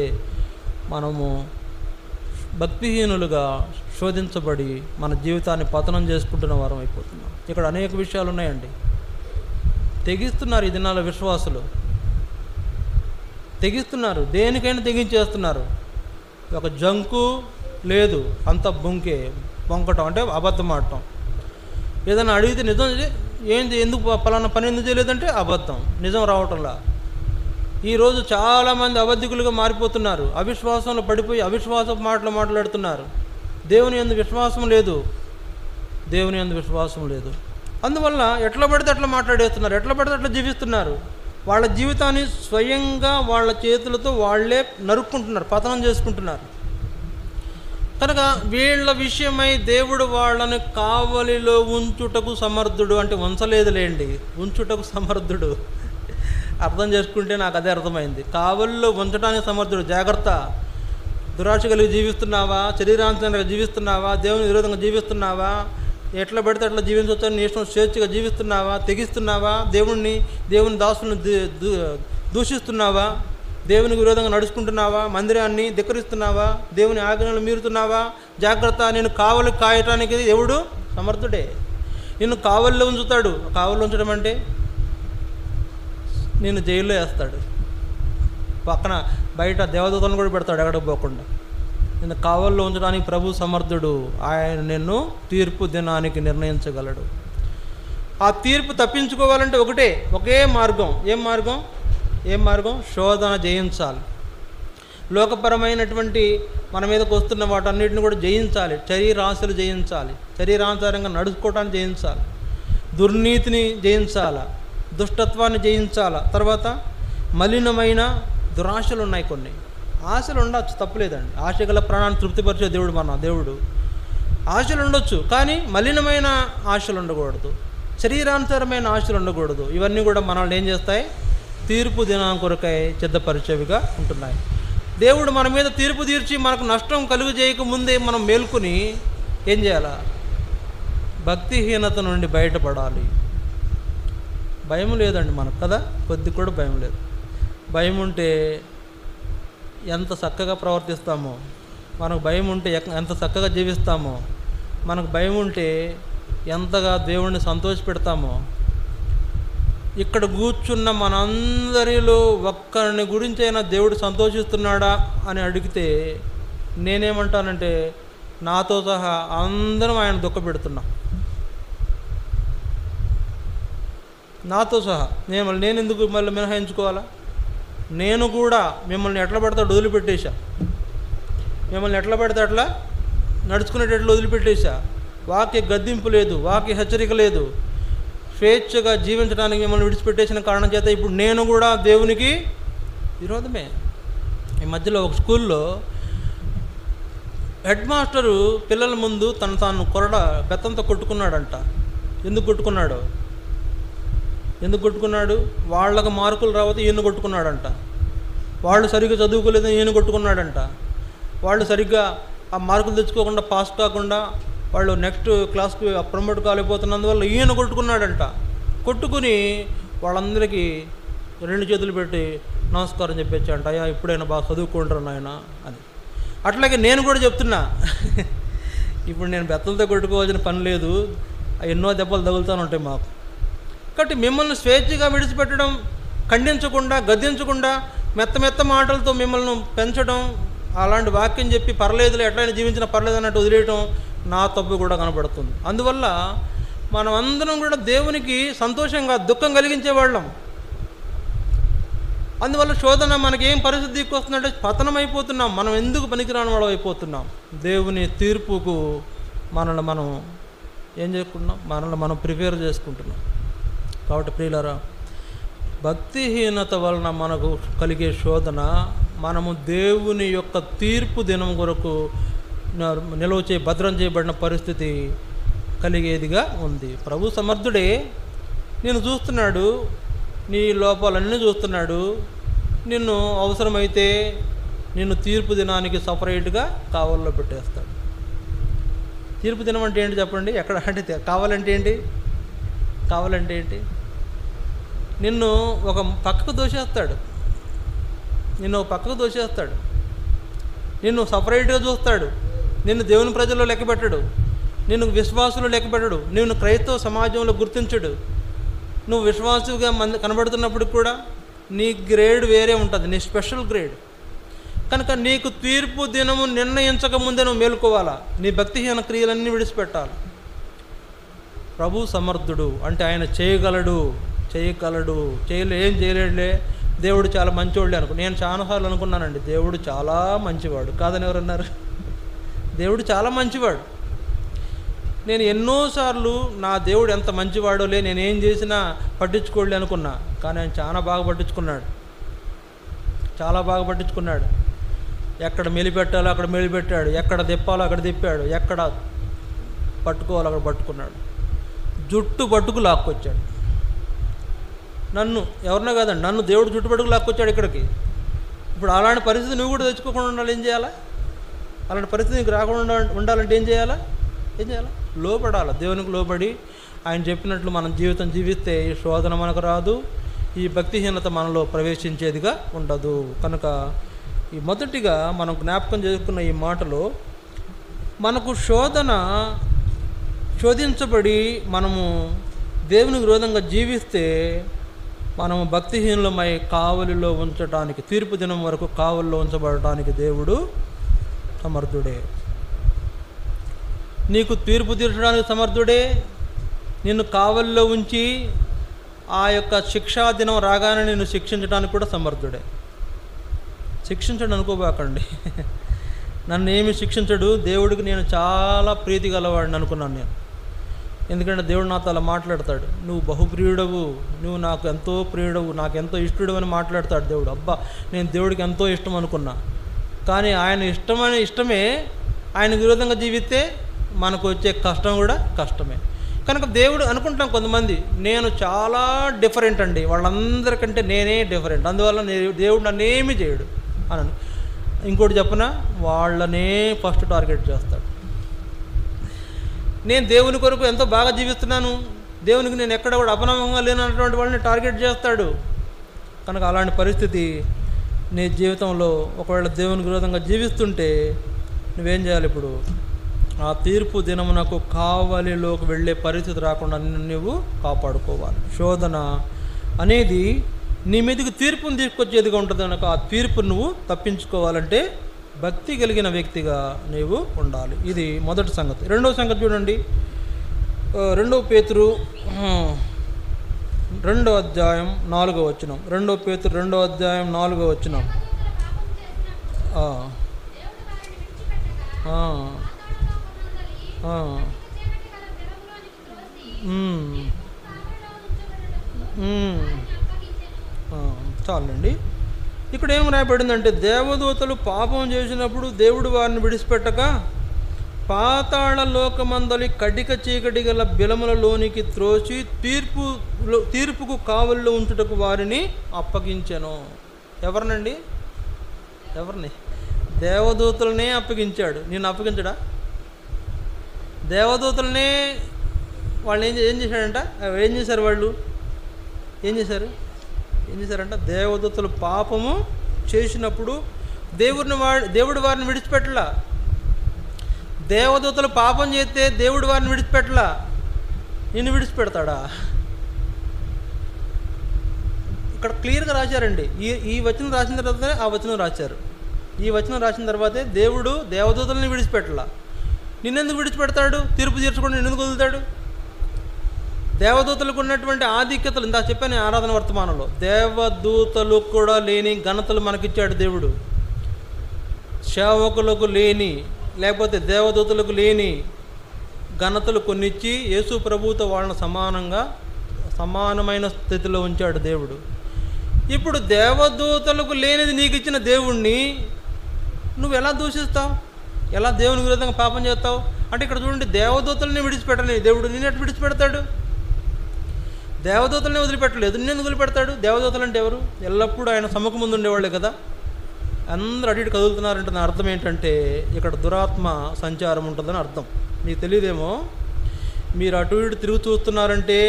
మనము భక్తిహీనులుగా శోధించబడి మన జీవితాన్ని పతనం చేసుకుంటున్న వారం అయిపోతున్నాం. ఇక్కడ అనేక విషయాలు ఉన్నాయండి. తెగిస్తున్నారు ఈ దినాల విశ్వాసులు. దేనికైనా తెగించేస్తున్నారు. ఒక జంకు లేదు, అంత బొంకటం అంటే అబద్ధం ఆడటం. ఏదైనా అడిగితే నిజం ఏంది, ఎందుకు పలానా పని ఎందుకు చేయలేదంటే అబద్ధం, నిజం రావటంలా. ఈరోజు చాలామంది అబద్ధికులుగా మారిపోతున్నారు. అవిశ్వాసంలో పడిపోయి అవిశ్వాస మాటలు మాట్లాడుతున్నారు. దేవుని యందు విశ్వాసం లేదు. అందువల్ల ఎట్లా పడితే అట్లా మాట్లాడేస్తున్నారు, ఎట్లా పడితే అట్లా జీవిస్తున్నారు. వాళ్ళ జీవితాన్ని స్వయంగా వాళ్ళ చేతులతో వాళ్ళే నరుక్కుంటున్నారు, పతనం చేసుకుంటున్నారు. కనుక వీళ్ళ విషయమై దేవుడు వాళ్ళని కావలిలో ఉంచుటకు సమర్థుడు, అంటే ఉంచలేదులేండి, ఉంచుటకు సమర్థుడు. అర్థం చేసుకుంటే నాకు అదే అర్థమైంది. కావలిలో ఉంచడానికి సమర్థుడు. జాగ్రత్త, దురాశ కలిగి జీవిస్తున్నావా, శరీరాంతరంగా జీవిస్తున్నావా, దేవుని విరోధంగా జీవిస్తున్నావా, ఎట్లా పడితే అట్లా జీవించవచ్చని నీ ఇష్టం స్వేచ్ఛగా జీవిస్తున్నావా, తెగిస్తున్నావా, దేవుని దాసులను దూషిస్తున్నావా, దేవునికి విరోధంగా నడుచుకుంటున్నావా, మందిరాన్ని ధిక్కరిస్తున్నావా, దేవుని ఆజ్ఞలు మీరుతున్నావా, జాగ్రత్త. నేను కావలి కాయటానికి దేవుడు సమర్థుడే. నిన్ను కావలిలో ఉంచుతాడు. కావలిలో ఉంచడం అంటే నేను జైల్లో వేస్తాడు, పక్కన బయట దేవదూతలను కూడా పెడతాడు ఎక్కడికి పోకుండా. నిన్ను కావల్లో ఉంచడానికి ప్రభు సమర్థుడు. ఆయన నిన్ను తీర్పు దినానికి నిర్ణయించగలడు. ఆ తీర్పు తప్పించుకోవాలంటే ఒకే మార్గం. ఏం మార్గం? శోధన జయించాలి. లోకపరమైనటువంటి మన మీదకి వస్తున్న వాటన్నిటిని కూడా జయించాలి. శరీరాశలు జయించాలి, శరీరానుసారంగా నడుచుకోవటాన్ని జయించాలి, దుర్నీతిని జయించాల, దుష్టత్వాన్ని జయించాల. తర్వాత మలినమైన దురాశలు ఉన్నాయి, కొన్ని ఆశలు ఉండొచ్చు, తప్పులేదండి. ఆశ గల ప్రాణాన్ని తృప్తిపరిచే దేవుడు మన దేవుడు. ఆశలు ఉండొచ్చు, కానీ మలినమైన ఆశలు ఉండకూడదు, శరీరానుసారమైన ఆశలు ఉండకూడదు. ఇవన్నీ కూడా మనల్ని ఏం చేస్తాయి? తీర్పు దినం కొరకై సిద్ధపరిచేవిగా ఉంటున్నాయి. దేవుడు మన మీద తీర్పు తీర్చి మనకు నష్టం కలుగు చేయకముందే మనం మేల్కొని ఏం చేయాలా? భక్తిహీనత నుండి బయటపడాలి. భయం లేదండి మనకు, కదా, కొద్ది కూడా భయం లేదు. భయం ఉంటే ఎంత చక్కగా ప్రవర్తిస్తామో, మనకు భయం ఉంటే ఎంత చక్కగా జీవిస్తామో, మనకు భయం ఉంటే ఎంతగా దేవుణ్ణి సంతోషపెడతామో. ఇక్కడ కూర్చున్న మనందరిలో ఒక్కరిని గురించైనా దేవుడు సంతోషిస్తున్నాడా అని అడిగితే నేనేమంటానంటే నాతో సహా అందరం ఆయన దుఃఖపెడుతున్నాం. నాతో సహా నేను ఎందుకు మళ్ళీ మినహాయించుకోవాలా? నేను కూడా మిమ్మల్ని ఎట్లా పడితే వదిలిపెట్టేశా, మిమ్మల్ని ఎట్లా పడితే అట్లా నడుచుకునేటట్లు వదిలిపెట్టేశా. వాక్య గద్దింపు లేదు, వాక్య హెచ్చరిక లేదు, స్వేచ్ఛగా జీవించడానికి మిమ్మల్ని విడిచిపెట్టేసిన కారణం చేత ఇప్పుడు నేను కూడా దేవునికి విరోధమే. ఈ మధ్యలో ఒక స్కూల్లో హెడ్ మాస్టరు పిల్లల ముందు తాను బెత్తంతో కొట్టుకున్నాడంట. ఎందుకు కొట్టుకున్నాడు? వాళ్ళకు మార్కులు రావద్దు ఈయన కొట్టుకున్నాడంట. వాళ్ళు సరిగ్గా చదువుకోలేదని ఈయన కొట్టుకున్నాడంట. వాళ్ళు సరిగ్గా ఆ మార్కులు తెచ్చుకోకుండా పాస్ కాకుండా వాళ్ళు నెక్స్ట్ క్లాస్కి ప్రమోట్ కాలేకపోతున్నందువల్ల ఈయన కొట్టుకున్నాడంట. కొట్టుకుని వాళ్ళందరికీ 2 చేతులు పెట్టి నమస్కారం చెప్పేచ్చంట. అయ్యా ఇప్పుడైనా బాగా చదువుకుంటారు నాయన అని. అట్లాగే నేను కూడా చెప్తున్నా, ఇప్పుడు నేను బెత్తలతో కొట్టుకోవాల్సిన పని లేదు, ఎన్నో దెబ్బలు తగులుతూనే ఉంటాయి మాకు. కాబట్టి మిమ్మల్ని స్వేచ్ఛగా విడిచిపెట్టడం, ఖండించకుండా, గద్దించకుండా, మెత్త మాటలతో మిమ్మల్ని పెంచడం, అలాంటి వాక్యం చెప్పి పర్లేదులే ఎట్లయినా జీవించినా పర్లేదు అన్నట్టు వదిలేయటం నా తప్పు కూడా కనబడుతుంది. అందువల్ల మనం అందరం కూడా దేవునికి సంతోషంగా దుఃఖం కలిగించేవాళ్ళం. అందువల్ల శోధన మనకేం పరిస్థితి వస్తుందంటే పతనం అయిపోతున్నాం. మనం ఎందుకు పనికిరాని వాళ్ళం అయిపోతున్నాం. దేవుని తీర్పుకు మనల్ని మనం ఏం చేసుకుంటున్నాం? మనల్ని మనం ప్రిపేర్ చేసుకుంటున్నాం. కాబట్టి ప్రియులారా, భక్తిహీనత వలన మనకు కలిగే శోధన మనము దేవుని యొక్క తీర్పు దినం కొరకు భద్రం చేయబడిన పరిస్థితి కలిగేదిగా ఉంది. ప్రభు సమర్థుడే, నేను చూస్తున్నాడు, నీ లోపాలన్నీ చూస్తున్నాడు. నిన్ను అవసరమైతే నిన్ను తీర్పు దినానికి సపరేట్గా కావల్లో పెట్టేస్తాడు. తీర్పు దినం అంటే ఏంటి చెప్పండి? ఎక్కడ అంటే కావాలంటే ఏంటి? నిన్ను ఒక పక్కకు దోషేస్తాడు, నిన్ను సపరేట్గా చూస్తాడు, నిన్ను దేవుని ప్రజల్లో లెక్కపెట్టడు, నిన్ను విశ్వాసులు లెక్కపెట్టడు, నిన్ను క్రైస్తవ సమాజంలో గుర్తించడు. నువ్వు విశ్వాసుగా కనబడుతున్నప్పుడు కూడా నీ గ్రేడ్ వేరే ఉంటుంది, నీ స్పెషల్ గ్రేడ్. కనుక నీకు తీర్పు దినము నిర్ణయించకముందే నువ్వు మేలుకోవాలా, నీ భక్తిహీన క్రియలన్నీ విడిచిపెట్టాలి. ప్రభు సమర్థుడు అంటే ఆయన చేయగలడు, ఏం చేయలేడులే, దేవుడు చాలా మంచివాళ్ళే నేను చాలాసార్లు అనుకున్నానండి, దేవుడు చాలా మంచివాడు కాదని ఎవరన్నారు? దేవుడు చాలా మంచివాడు. నేను ఎన్నోసార్లు నా దేవుడు ఎంత మంచివాడోలే, నేనేం చేసినా పట్టించుకోలే అనుకున్నా. కానీ ఆయన చాలా బాగా పట్టించుకున్నాడు, చాలా బాగా పట్టించుకున్నాడు. ఎక్కడ మెలిపెట్టాలో అక్కడ మెలిపెట్టాడు, ఎక్కడ తిప్పాలో అక్కడ తిప్పాడు, ఎక్కడ పట్టుకోవాలో అక్కడ పట్టుకున్నాడు. జుట్టు పట్టుకు లాక్కొచ్చాడు నన్ను, ఎవరినో కాదండి, నన్ను దేవుడు జుట్టు పట్టుకు లాక్కొచ్చాడు ఇక్కడికి. ఇప్పుడు అలాంటి పరిస్థితి నువ్వు కూడా తెచ్చుకోకుండా ఉండాలి. ఏం చేయాలా? అలాంటి పరిస్థితి నీకు రాకుండా ఉండాలంటే ఏం చేయాలా? లోపడాలి. దేవునికి లోబడి ఆయన చెప్పినట్లు మనం జీవితం జీవిస్తే ఈ శోధన మనకు రాదు, ఈ భక్తిహీనత మనలో ప్రవేశించేదిగా ఉండదు. కనుక ఈ మొదటిగా మనం జ్ఞాపకం చేసుకున్న ఈ మాటలో మనకు శోధించబడి మనము దేవునికి విరోధంగా జీవిస్తే మనము భక్తిహీనులమై కావలిలో ఉంచడానికి, తీర్పు దినం వరకు కావలిలో ఉంచబడటానికి దేవుడు సమర్థుడే. నీకు తీర్పు తీర్చడానికి సమర్థుడే, నిన్ను కావలిలో ఉంచి ఆ యొక్క శిక్షా దినం రాగానే నిన్ను శిక్షించడానికి కూడా సమర్థుడే. శిక్షించడు అనుకోబాకండి, నన్ను ఏమి శిక్షించడు, దేవుడికి నేను చాలా ప్రీతి గలవాడిని అనుకున్నాను నేను. ఎందుకంటే దేవుడు నాతో అలా మాట్లాడతాడు, నువ్వు బహుప్రియుడవు, నువ్వు నాకు ఎంతో ప్రియుడవు, నాకు ఎంతో ఇష్టడు అని మాట్లాడతాడు దేవుడు. అబ్బా, నేను దేవుడికి ఎంతో ఇష్టం అనుకున్నా. కానీ ఆయన ఇష్టమే ఆయన విరోధంగా జీవిస్తే మనకు వచ్చే కష్టం కూడా కష్టమే. కనుక దేవుడు అనుకుంటాం కొంతమంది, నేను చాలా డిఫరెంట్ అండి, వాళ్ళందరికంటే నేనే డిఫరెంట్, అందువల్ల దేవుడు నన్ను ఏమీ చేయడు అని. ఇంకోటి చెప్పనా, వాళ్ళనే ఫస్ట్ టార్గెట్ చేస్తాడు. నేను దేవుని కొరకు ఎంతో బాగా జీవిస్తున్నాను, దేవునికి నేను ఎక్కడ కూడా అపనమ్మకంగా లేనటువంటి వాళ్ళని టార్గెట్ చేస్తాడు. కనుక అలాంటి పరిస్థితి నీ జీవితంలో ఒకవేళ దేవునికి విరోధంగా జీవిస్తుంటే నువ్వేం చేయాలి? ఇప్పుడు ఆ తీర్పు దినమునకు కావలిలోకి వెళ్ళే పరిస్థితి రాకుండా నిన్ను నువ్వు కాపాడుకోవాలి. శోధన అనేది నీ మీదకి తీర్పును తీసుకొచ్చేదిగా ఉంటుంది. కనుక ఆ తీర్పు నువ్వు తప్పించుకోవాలంటే భక్తి కలిగిన వ్యక్తిగా నీవు ఉండాలి. ఇది మొదటి సంగతి. రెండవ సంగతి చూడండి, 2 పేతురు 2వ అధ్యాయం 4వ వచనం. 2 పేతురు 2వ అధ్యాయం 4వ వచనం. చాలండి. ఇక్కడ ఏం రాయబడిందంటే, దేవదూతలు పాపం చేసినప్పుడు దేవుడు వారిని విడిచిపెట్టక పాతాళ లోకమందలి కటిక చీకటి గల బిలములలోనికి త్రోసి తీర్పుకు కావలిలో ఉంచుటకు వారిని అప్పగించెను. ఎవరినండి? ఎవరిని? దేవదూతలనే అప్పగించాడు. నిన్ను అప్పగించడా? దేవదూతలనే వాళ్ళు ఏం చేశాడంట? ఏం చేశారు? వాళ్ళు ఏం చేశారంట? దేవదూతలు పాపము చేసినప్పుడు దేవుడు వారిని విడిచిపెట్టలా. దేవదూతలు పాపం చేస్తే దేవుడు వారిని విడిచిపెట్టలా. నిన్ను విడిచిపెడతాడా? ఇక్కడ క్లియర్గా రాశారండి. ఈ వచనం రాసిన తర్వాతే ఆ వచనం రాశారు. ఈ వచనం రాసిన తర్వాతే దేవుడు దేవదూతలని విడిచిపెట్టలా. నిన్నెందుకు విడిచిపెడతాడు? తీర్పు తీర్చుకొని నిన్నెందుకు వదులుతాడు? దేవదూతలకు ఉన్నటువంటి ఆధిక్యతలు ఇందాక చెప్పాను ఆరాధన వర్తమానంలో. దేవదూతలు కూడా లేని ఘనతలు మనకిచ్చాడు దేవుడు. సేవకులకు లేని, లేకపోతే దేవదూతలకు లేని ఘనతలు కొన్నిచ్చి యేసు ప్రభువుతో వాళ్ళని సమానమైన స్థితిలో ఉంచాడు దేవుడు. ఇప్పుడు దేవదూతలకు లేనిది నీకు ఇచ్చిన దేవుణ్ణి నువ్వు ఎలా దూషిస్తావు? ఎలా దేవుని విరోధంగా పాపం చేస్తావు? అంటే ఇక్కడ చూడండి, దేవదూతల్ని విడిచిపెట్టని దేవుడు నిన్ను ఎట్లా విడిచిపెడతాడు? దేవదూతల్ని వదిలిపెట్టలేదు, నిన్నెందుకు వదిలిపెడతాడు? దేవదూతలు అంటే ఎవరు? ఎల్లప్పుడూ ఆయన సముఖం ముందు ఉండేవాళ్ళే కదా. అందరూ అటు ఇటు కదులుతున్నారంటున్న అర్థం ఏంటంటే ఇక్కడ దురాత్మ సంచారం ఉంటుందని అర్థం. మీకు తెలియదేమో, మీరు అటు ఇటు తిరుగు చూస్తున్నారంటే,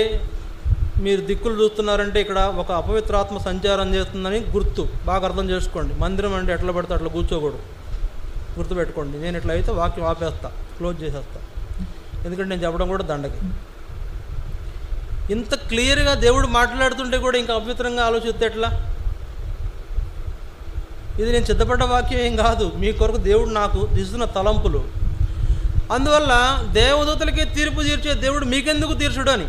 మీరు దిక్కులు చూస్తున్నారంటే ఇక్కడ ఒక అపవిత్రాత్మ సంచారం చేస్తుందని గుర్తు. బాగా అర్థం చేసుకోండి. మందిరం అంటే ఎట్లా పడితే అట్లా కూర్చోకూడదు, గుర్తుపెట్టుకోండి. నేను ఇట్లా అయితే వాక్యం ఆపేస్తా, క్లోజ్ చేసేస్తా. ఎందుకంటే నేను చెప్పడం కూడా దండకి. ఇంత క్లియర్గా దేవుడు మాట్లాడుతుంటే కూడా ఇంకా అపవిత్రంగా ఆలోచిస్తే ఎట్లా? ఇది నేను సిద్ధపడ్డ వాక్యం ఏం కాదు, మీ కొరకు దేవుడు నాకు ఇస్తున్న తలంపులు. అందువల్ల దేవదూతలకే తీర్పు తీర్చే దేవుడు మీకెందుకు తీర్చుడు అని.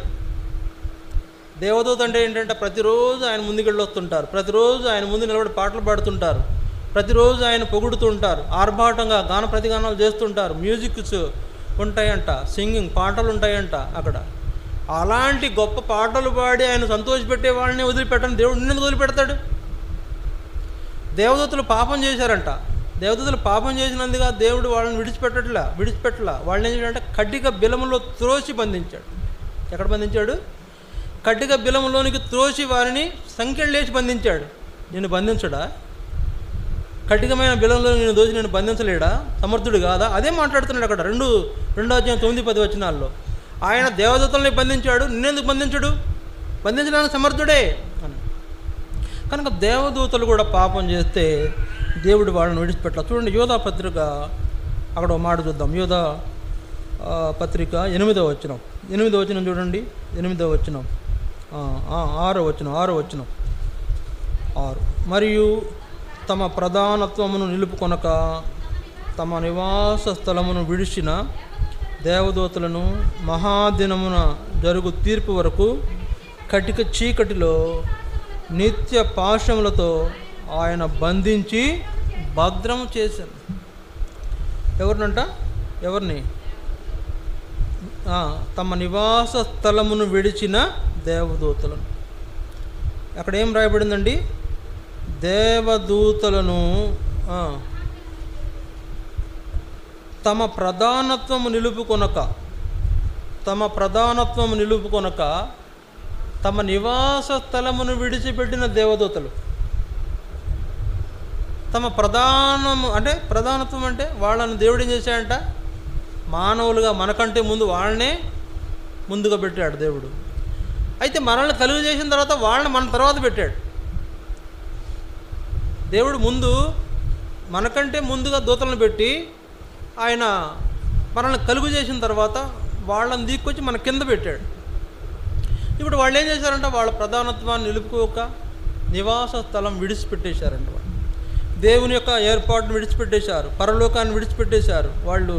దేవదూత అంటే ఏంటంటే ప్రతిరోజు ఆయన ముందుకెళ్ళి వస్తుంటారు, ప్రతిరోజు ఆయన ముందు నిలబడి పాటలు పాడుతుంటారు, ప్రతిరోజు ఆయన పొగుడుతుంటారు, ఆర్భాటంగా గాన ప్రతిగానాలు చేస్తుంటారు, మ్యూజిక్స్ ఉంటాయంట, సింగింగ్ పాటలు ఉంటాయంట అక్కడ. అలాంటి గొప్ప పాటలు పాడి ఆయన సంతోషపెట్టే వాళ్ళని వదిలిపెట్టని దేవుడు నిన్ను వదిలిపెడతాడు? దేవదూతలు పాపం చేశారంట. దేవదూతలు పాపం చేసినందుగా దేవుడు వాళ్ళని విడిచిపెట్టలా. వాళ్ళని ఏం చేయాలంటే కడ్డిక బిలములో త్రోసి బంధించాడు. ఎక్కడ బంధించాడు? కడ్డిక బిలములోనికి త్రోసి వారిని సంఖ్యలు లేచి బంధించాడు. నిన్ను బంధించడా? కఠినమైన బిలంలో నేను దోచి నేను బంధించలేడా? సమర్థుడు కాదా? అదే మాట్లాడుతున్నాడు అక్కడ 2 అధ్యాయం 9-10 వచనాల్లో. ఆయన దేవదూతల్ని బంధించాడు, నిన్నెందుకు బంధించడు? బంధించడానికి సమర్థుడే అని. కనుక దేవదూతలు కూడా పాపం చేస్తే దేవుడు వాళ్ళని విడిచిపెట్టాల. చూడండి యోధా పత్రిక, అక్కడ ఒక మాట చూద్దాం. యోధా పత్రిక 8వ వచనం చూడండి. 8వ వచనం 6వ వచనం 6. మరియు తమ ప్రధానత్వమును నిలుపుకొనక తమ నివాస స్థలమును విడిచిన దేవదూతలను మహాదినమున జరుగు తీర్పు వరకు కటిక చీకటిలో నిత్య పాశములతో ఆయన బంధించి భద్రం చేశాను. ఎవరిని? తమ నివాస స్థలమును విడిచిన దేవదూతలను. అక్కడ ఏం రాయబడిందండి? దేవదూతలను తమ ప్రధానత్వము నిలుపుకొనక తమ నివాస స్థలమును విడిచిపెట్టిన దేవదూతలు. తమ ప్రధానత్వం అంటే వాళ్ళని దేవుడు ఏం చేశాడంట? మానవులుగా మనకంటే ముందు వాళ్ళనే ముందుగా పెట్టాడు దేవుడు. అయితే మనల్ని కలుగు చేసిన తర్వాత వాళ్ళని మన తర్వాత పెట్టాడు దేవుడు. ముందు మనకంటే ముందుగా దూతలను పెట్టి ఆయన మనల్ని కలుగు చేసిన తర్వాత వాళ్ళని దిక్కొచ్చి మన కింద పెట్టాడు. ఇప్పుడు వాళ్ళు ఏం చేశారంటే వాళ్ళ ప్రధానత్వాన్ని నిలుపుకోక నివాస స్థలం విడిచిపెట్టేశారంట. వాళ్ళు దేవుని యొక్క ఏర్పాటును విడిచిపెట్టేశారు, పరలోకాన్ని విడిచిపెట్టేశారు. వాళ్ళు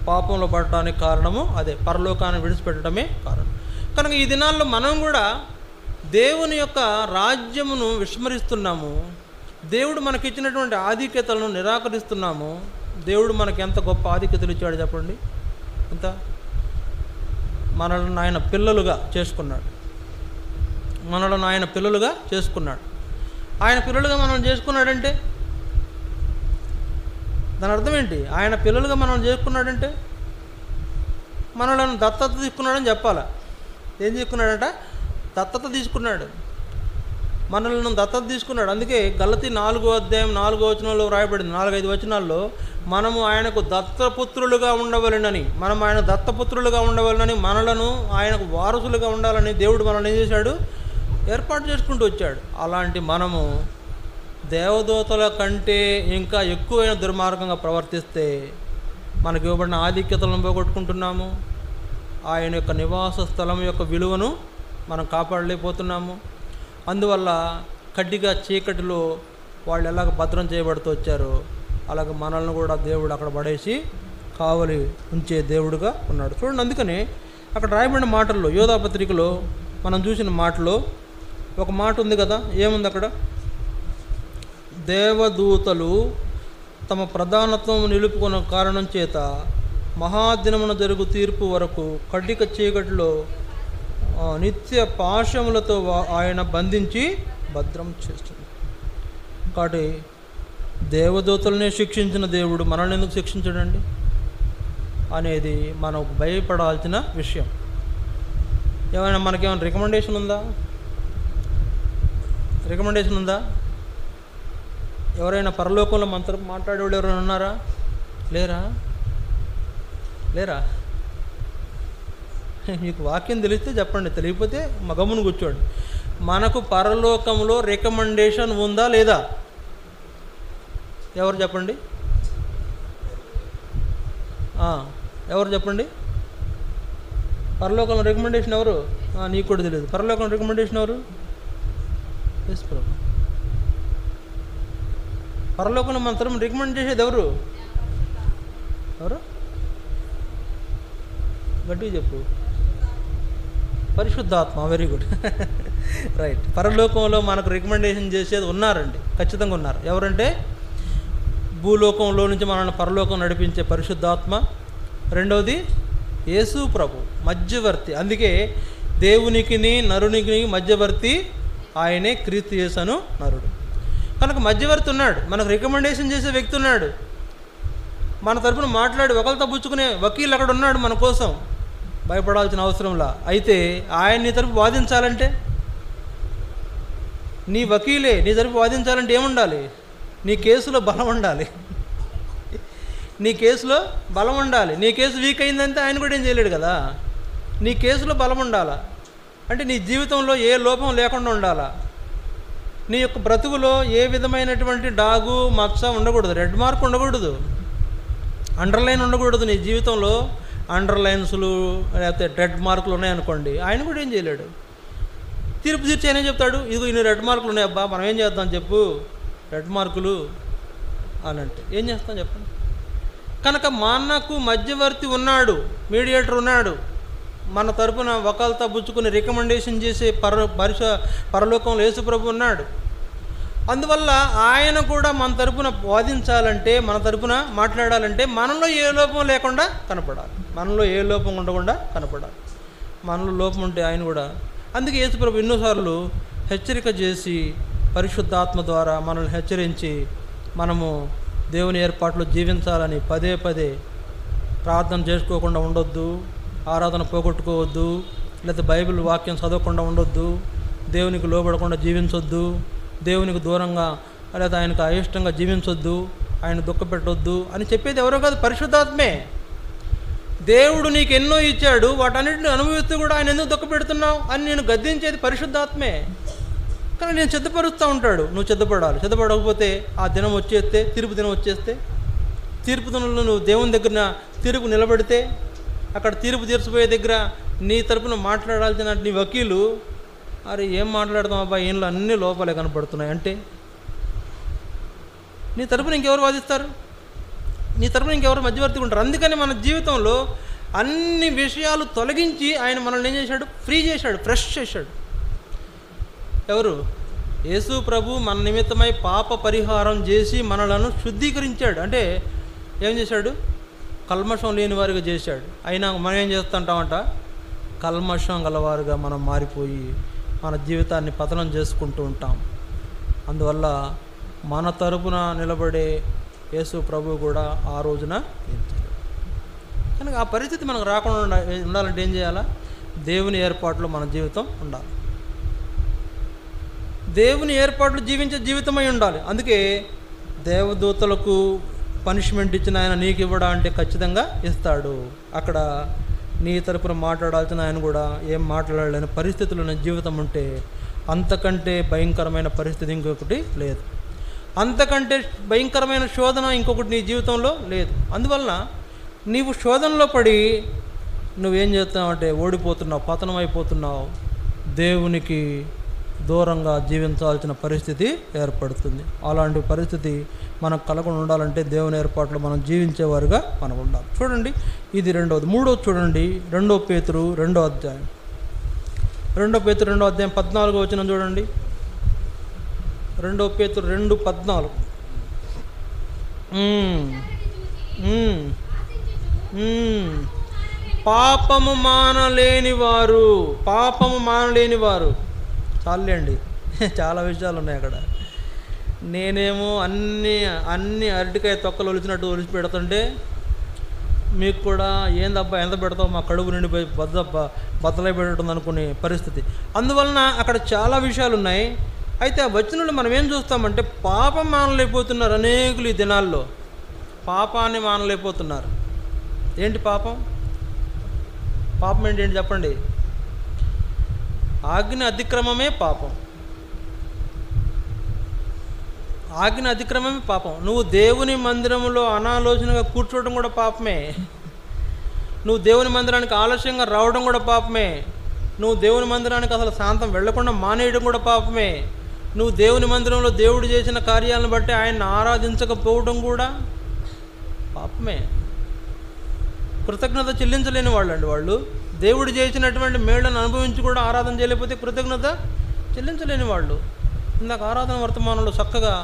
పాపంలో పడటానికి కారణము అదే, పరలోకాన్ని విడిచిపెట్టడమే కారణం. కనుక ఈ దినాల్లో మనం కూడా దేవుని యొక్క రాజ్యమును విస్మరిస్తున్నాము. దేవుడు మనకిచ్చినటువంటి ఆధిక్యతలను నిరాకరిస్తున్నాము. దేవుడు మనకి ఎంత గొప్ప ఆధిక్యతలు ఇచ్చాడు చెప్పండి. ఎంత మనల్ని ఆయన పిల్లలుగా చేసుకున్నాడు. ఆయన పిల్లలుగా మనం చేసుకున్నాడంటే దాని అర్థం ఏంటి? ఆయన పిల్లలుగా మనం చేసుకున్నాడంటే మనలను దత్తత తీసుకున్నాడని చెప్పాలా? ఏం తీసుకున్నాడంట? దత్తత తీసుకున్నాడు. మనల్ని దత్తత తీసుకున్నాడు. అందుకే గలతీ 4వ అధ్యాయం 4వ వచనంలో రాయబడింది, 4-5 వచనాల్లో మనము ఆయనకు దత్తపుత్రులుగా ఉండవలెనని, మనలను ఆయనకు వారసులుగా ఉండాలని దేవుడు మనల్ని ఏం చేశాడు? ఏర్పాటు చేసుకుంటూ వచ్చాడు. అలాంటి మనము దేవదూతల కంటే ఇంకా ఎక్కువైన దుర్మార్గంగా ప్రవర్తిస్తే మనకు ఇవ్వబడిన ఆధిక్యతలను పోగొట్టుకుంటున్నాము. ఆయన యొక్క నివాస స్థలం యొక్క విలువను మనం కాపాడలేకపోతున్నాము. అందువల్ల కడ్డిగా చీకటిలో వాళ్ళు ఎలాగ భద్రం చేయబడుతూ వచ్చారో అలాగే మనల్ని కూడా దేవుడు అక్కడ పడేసి కావలి ఉంచే దేవుడుగా ఉన్నాడు. చూడండి, అందుకని అక్కడ రాయబడిన మాటల్లో, యోధా పత్రికలో మనం చూసిన మాటలో ఒక మాట ఉంది కదా, ఏముంది అక్కడ? దేవదూతలు తమ ప్రధానత్వం నిలుపుకున్న కారణం చేత మహాదినమున జరుగు తీర్పు వరకు కడ్డిక చీకటిలో నిత్య పాశములతో ఆయన బంధించి భద్రం చేస్తుంది. కాబట్టి దేవదూతలనే శిక్షించిన దేవుడు మనల్ని ఎందుకు శిక్షించడండి అనేది మనం భయపడాల్సిన విషయం. మనకేమైనా రికమెండేషన్ ఉందా? ఎవరైనా పరలోకంలో మనతో మాట్లాడేవాళ్ళు ఎవరైనా ఉన్నారా? లేరా? మీకు వాక్యం తెలిస్తే చెప్పండి, తెలియకపోతే మగమును కూర్చోండి. మనకు పరలోకంలో రికమెండేషన్ ఉందా లేదా? ఎవరు చెప్పండి? పరలోకంలో రికమెండేషన్ ఎవరు? నీకు కూడా తెలియదు. పరలోకంలో రికమెండేషన్ ఎవరు? ఎస్ ప్రభు. పరలోకంలో మన తరం రికమెండ్ చేసేది ఎవరు? గట్టిగా చెప్పు. పరిశుద్ధాత్మ. Very good, right. పరలోకంలో మనకు రికమెండేషన్ చేసేది ఉన్నారండి, ఖచ్చితంగా ఉన్నారు. ఎవరంటే భూలోకంలో నుంచి మనల్ని పరలోకం నడిపించే పరిశుద్ధాత్మ, రెండవది యేసు ప్రభు మధ్యవర్తి. అందుకే దేవునికి నరునికి మధ్యవర్తి ఆయనే, క్రీస్తు యేసును నరుడు. కనుక మధ్యవర్తి ఉన్నాడు, మనకు రికమెండేషన్ చేసే వ్యక్తి ఉన్నాడు, మన తరపున మాట్లాడి ఒకరితో పుచ్చుకునే వకీలు అక్కడ ఉన్నాడు మన కోసం, భయపడాల్సిన అవసరంలా. అయితే ఆయన నీ తరపు వాదించాలంటే, నీ వకీలే నీ తరపు వాదించాలంటే ఏముండాలి? నీ కేసులో బలం ఉండాలి, నీ కేసులో బలం ఉండాలి. నీ కేసు వీక్ అయిందంటే ఆయన కూడా ఏం చేయలేడు కదా. నీ కేసులో బలం ఉండాలా అంటే నీ జీవితంలో ఏ లోపం లేకుండా ఉండాలా, నీ యొక్క బ్రతుకులో ఏ విధమైనటువంటి డాగు మచ్చ ఉండకూడదు, రెడ్ మార్క్ ఉండకూడదు, అండర్లైన్ ఉండకూడదు. నీ జీవితంలో అండర్లైన్స్లు లేకపోతే రెడ్ మార్కులు ఉన్నాయనుకోండి, ఆయన కూడా ఏం చేయలేడు. తీర్పు తీర్చి ఆయన చెప్తాడు, ఇదిగో ఇన్ని రెడ్ మార్కులు ఉన్నాయి అబ్బా, మనం ఏం చేద్దాం చెప్పు, రెడ్ మార్కులు అని అంటే ఏం చేస్తాం చెప్పండి. కనుక మనకు మధ్యవర్తి ఉన్నాడు, మీడియేటర్ ఉన్నాడు, మన తరపున ఒకళ్ళతో పుచ్చుకుని రికమెండేషన్ చేసే పరలోకంలో యేసుప్రభు ఉన్నాడు. అందువల్ల ఆయన కూడా మన తరపున వాదించాలంటే, మన తరపున మాట్లాడాలంటే మనలో ఏ లోపం లేకుండా కనపడాలి, మనలో ఏ లోపం ఉండకుండా కనపడాలి. మనలో లోపం ఉంటే ఆయన కూడా. అందుకే యేసుప్రభు ఎన్నోసార్లు హెచ్చరిక చేసి పరిశుద్ధాత్మ ద్వారా మనల్ని హెచ్చరించి మనము దేవుని ఏర్పాట్లు జీవించాలని పదే పదే ప్రార్థన చేసుకోకుండా ఉండొద్దు, ఆరాధన పోగొట్టుకోవద్దు, లేదా బైబిల్ వాక్యం చదవకుండా ఉండొద్దు, దేవునికి లోబడకుండా జీవించొద్దు, దేవునికి దూరంగా లేదా ఆయనకు అయిష్టంగా జీవించొద్దు, ఆయన దుఃఖపెట్టొద్దు అని చెప్పేది ఎవరో కాదు, పరిశుద్ధాత్మే. దేవుడు నీకు ఎన్నో ఇచ్చాడు, వాటన్నిటిని అనుభవిస్తూ కూడా ఆయన ఎందుకు దుఃఖపెడుతున్నావు అని నేను గద్దించేది పరిశుద్ధాత్మే. కానీ నేను సిద్ధపరుస్తూ ఉంటాడు, నువ్వు సిద్ధపడాలి. సిద్ధపడకపోతే ఆ దినం వచ్చేస్తే, తీర్పు దినం వచ్చేస్తే, తీర్పు దినంలో నువ్వు దేవుని దగ్గర తీర్పు నిలబడితే, అక్కడ తీర్పు తీర్చిపోయే దగ్గర నీ తరపున మాట్లాడాల్సిన నీ వకీలు, అరే ఏం మాట్లాడతాం అబ్బా, ఈయనలో అన్ని లోపాలే కనపడుతున్నాయి అంటే నీ తరపున ఇంకెవరు వాదిస్తారు? నీ తరపున ఇంకెవరు మధ్యవర్తిగా ఉంటారు? అందుకని మన జీవితంలో అన్ని విషయాలు తొలగించి ఆయన మనల్ని ఏం చేశాడు? ఫ్రీ చేశాడు, ఫ్రెష్ చేశాడు. ఎవరు? యేసు ప్రభు మన నిమిత్తమై పాప పరిహారం చేసి మనలను శుద్ధీకరించాడు. అంటే ఏం చేశాడు? కల్మషం లేని వారిగా చేశాడు. అయినా మనం ఏం చేస్తుంటామంట? కల్మషం గలవారుగా మనం మారిపోయి మన జీవితాన్ని పతనం చేసుకుంటూ ఉంటాం. అందువల్ల మన తరపున నిలబడే యేసు ప్రభు కూడా ఆ రోజున కనుక ఆ పరిస్థితి మనకు రాకుండా ఉండాలంటే ఏం చేయాలా? దేవుని ఏర్పాట్లు మన జీవితం ఉండాలి, దేవుని ఏర్పాట్లు జీవించే జీవితమై ఉండాలి. అందుకే దేవదూతలకు పనిష్మెంట్ ఇచ్చిన ఆయన నీకు ఇవ్వడా అంటే ఖచ్చితంగా ఇస్తాడు. అక్కడ నీ తరపున మాట్లాడాల్సిన ఆయన కూడా ఏం మాట్లాడలేని పరిస్థితుల్లో జీవితం ఉంటే అంతకంటే భయంకరమైన పరిస్థితి ఇంకొకటి లేదు, అంతకంటే భయంకరమైన శోధన ఇంకొకటి నీ జీవితంలో లేదు. అందువలన నీవు శోధనలో పడి నువ్వేం చేస్తావంటే ఓడిపోతున్నావు, పతనం అయిపోతున్నావు, దేవునికి దూరంగా జీవించాల్సిన పరిస్థితి ఏర్పడుతుంది. అలాంటి పరిస్థితి మనకు కలగకుండా ఉండాలంటే దేవుని ఏర్పాట్లు మనం జీవించేవారుగా మనం ఉండాలి. చూడండి, ఇది రెండవది. మూడవది చూడండి, 2 పేతురు 2వ అధ్యాయం. 2 పేతురు 2వ అధ్యాయం 14వ వచనం చూడండి. 2 పేతురు 2:14. పాపము మానలేని వారు చాలండి, చాలా విషయాలు ఉన్నాయి అక్కడ. నేనేమో అన్ని అరటికాయ తొక్కలు ఒలిచినట్టు ఒలిచి పెడుతుంటే మీకు కూడా ఏందబ్బా ఎంత పెడతావు, మా కడుపు నిండిపోయి బద్దలై పెట్టడం అనుకునే పరిస్థితి. అందువలన అక్కడ చాలా విషయాలు ఉన్నాయి. అయితే ఆ వచనంలో మనం ఏం చూస్తామంటే పాపం మానలేకపోతున్నారు అనేకులు. ఈ దినాల్లో పాపాన్ని మానలేకపోతున్నారు. ఏంటి పాపం? పాపం ఏంటి చెప్పండి? ఆజ్ఞ అతిక్రమమే పాపం. ఆజ్ఞ అతిక్రమమే పాపం. నువ్వు దేవుని మందిరంలో అనాలోచనగా కూర్చోవడం కూడా పాపమే. నువ్వు దేవుని మందిరానికి ఆలస్యంగా రావడం కూడా పాపమే. నువ్వు దేవుని మందిరానికి అసలు శాంతం వెళ్లకుండా మానేయడం కూడా పాపమే. నువ్వు దేవుని మందిరంలో దేవుడు చేసిన కార్యాలను బట్టి ఆయన్ని ఆరాధించకపోవడం కూడా పాపమే. కృతజ్ఞత చెల్లించలేని వాళ్ళండి వాళ్ళు. దేవుడు చేసినటువంటి మేళ్లను అనుభవించి కూడా ఆరాధన చేయలేకపోతే కృతజ్ఞత చెల్లించలేని వాళ్ళు. ఇందాక ఆరాధన వర్తమానంలో చక్కగా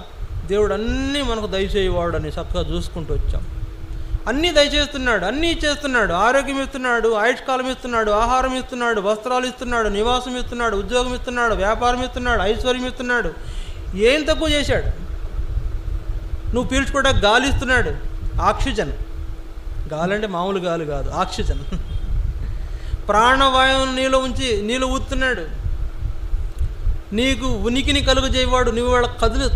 దేవుడు అన్నీ మనకు దయచేయవాడు అని చక్కగా చూసుకుంటూ వచ్చాం. అన్నీ దయచేస్తున్నాడు, అన్నీ ఇచ్చేస్తున్నాడు. ఆరోగ్యం ఇస్తున్నాడు, ఆయుష్కాలం ఇస్తున్నాడు, ఆహారం ఇస్తున్నాడు, వస్త్రాలు ఇస్తున్నాడు, నివాసం ఇస్తున్నాడు, ఉద్యోగం ఇస్తున్నాడు, వ్యాపారం ఇస్తున్నాడు, ఐశ్వర్యం ఇస్తున్నాడు. ఏం తక్కువ చేశాడు? నువ్వు పీల్చుకోవడానికి గాలి ఇస్తున్నాడు, ఆక్సిజన్. గాలి అంటే మామూలు గాలి కాదు, ఆక్సిజన్. ప్రాణవాయువును నీలో ఊతున్నాడు. నీకు ఉనికిని కలుగజేయవాడు. నువ్వు వాళ్ళ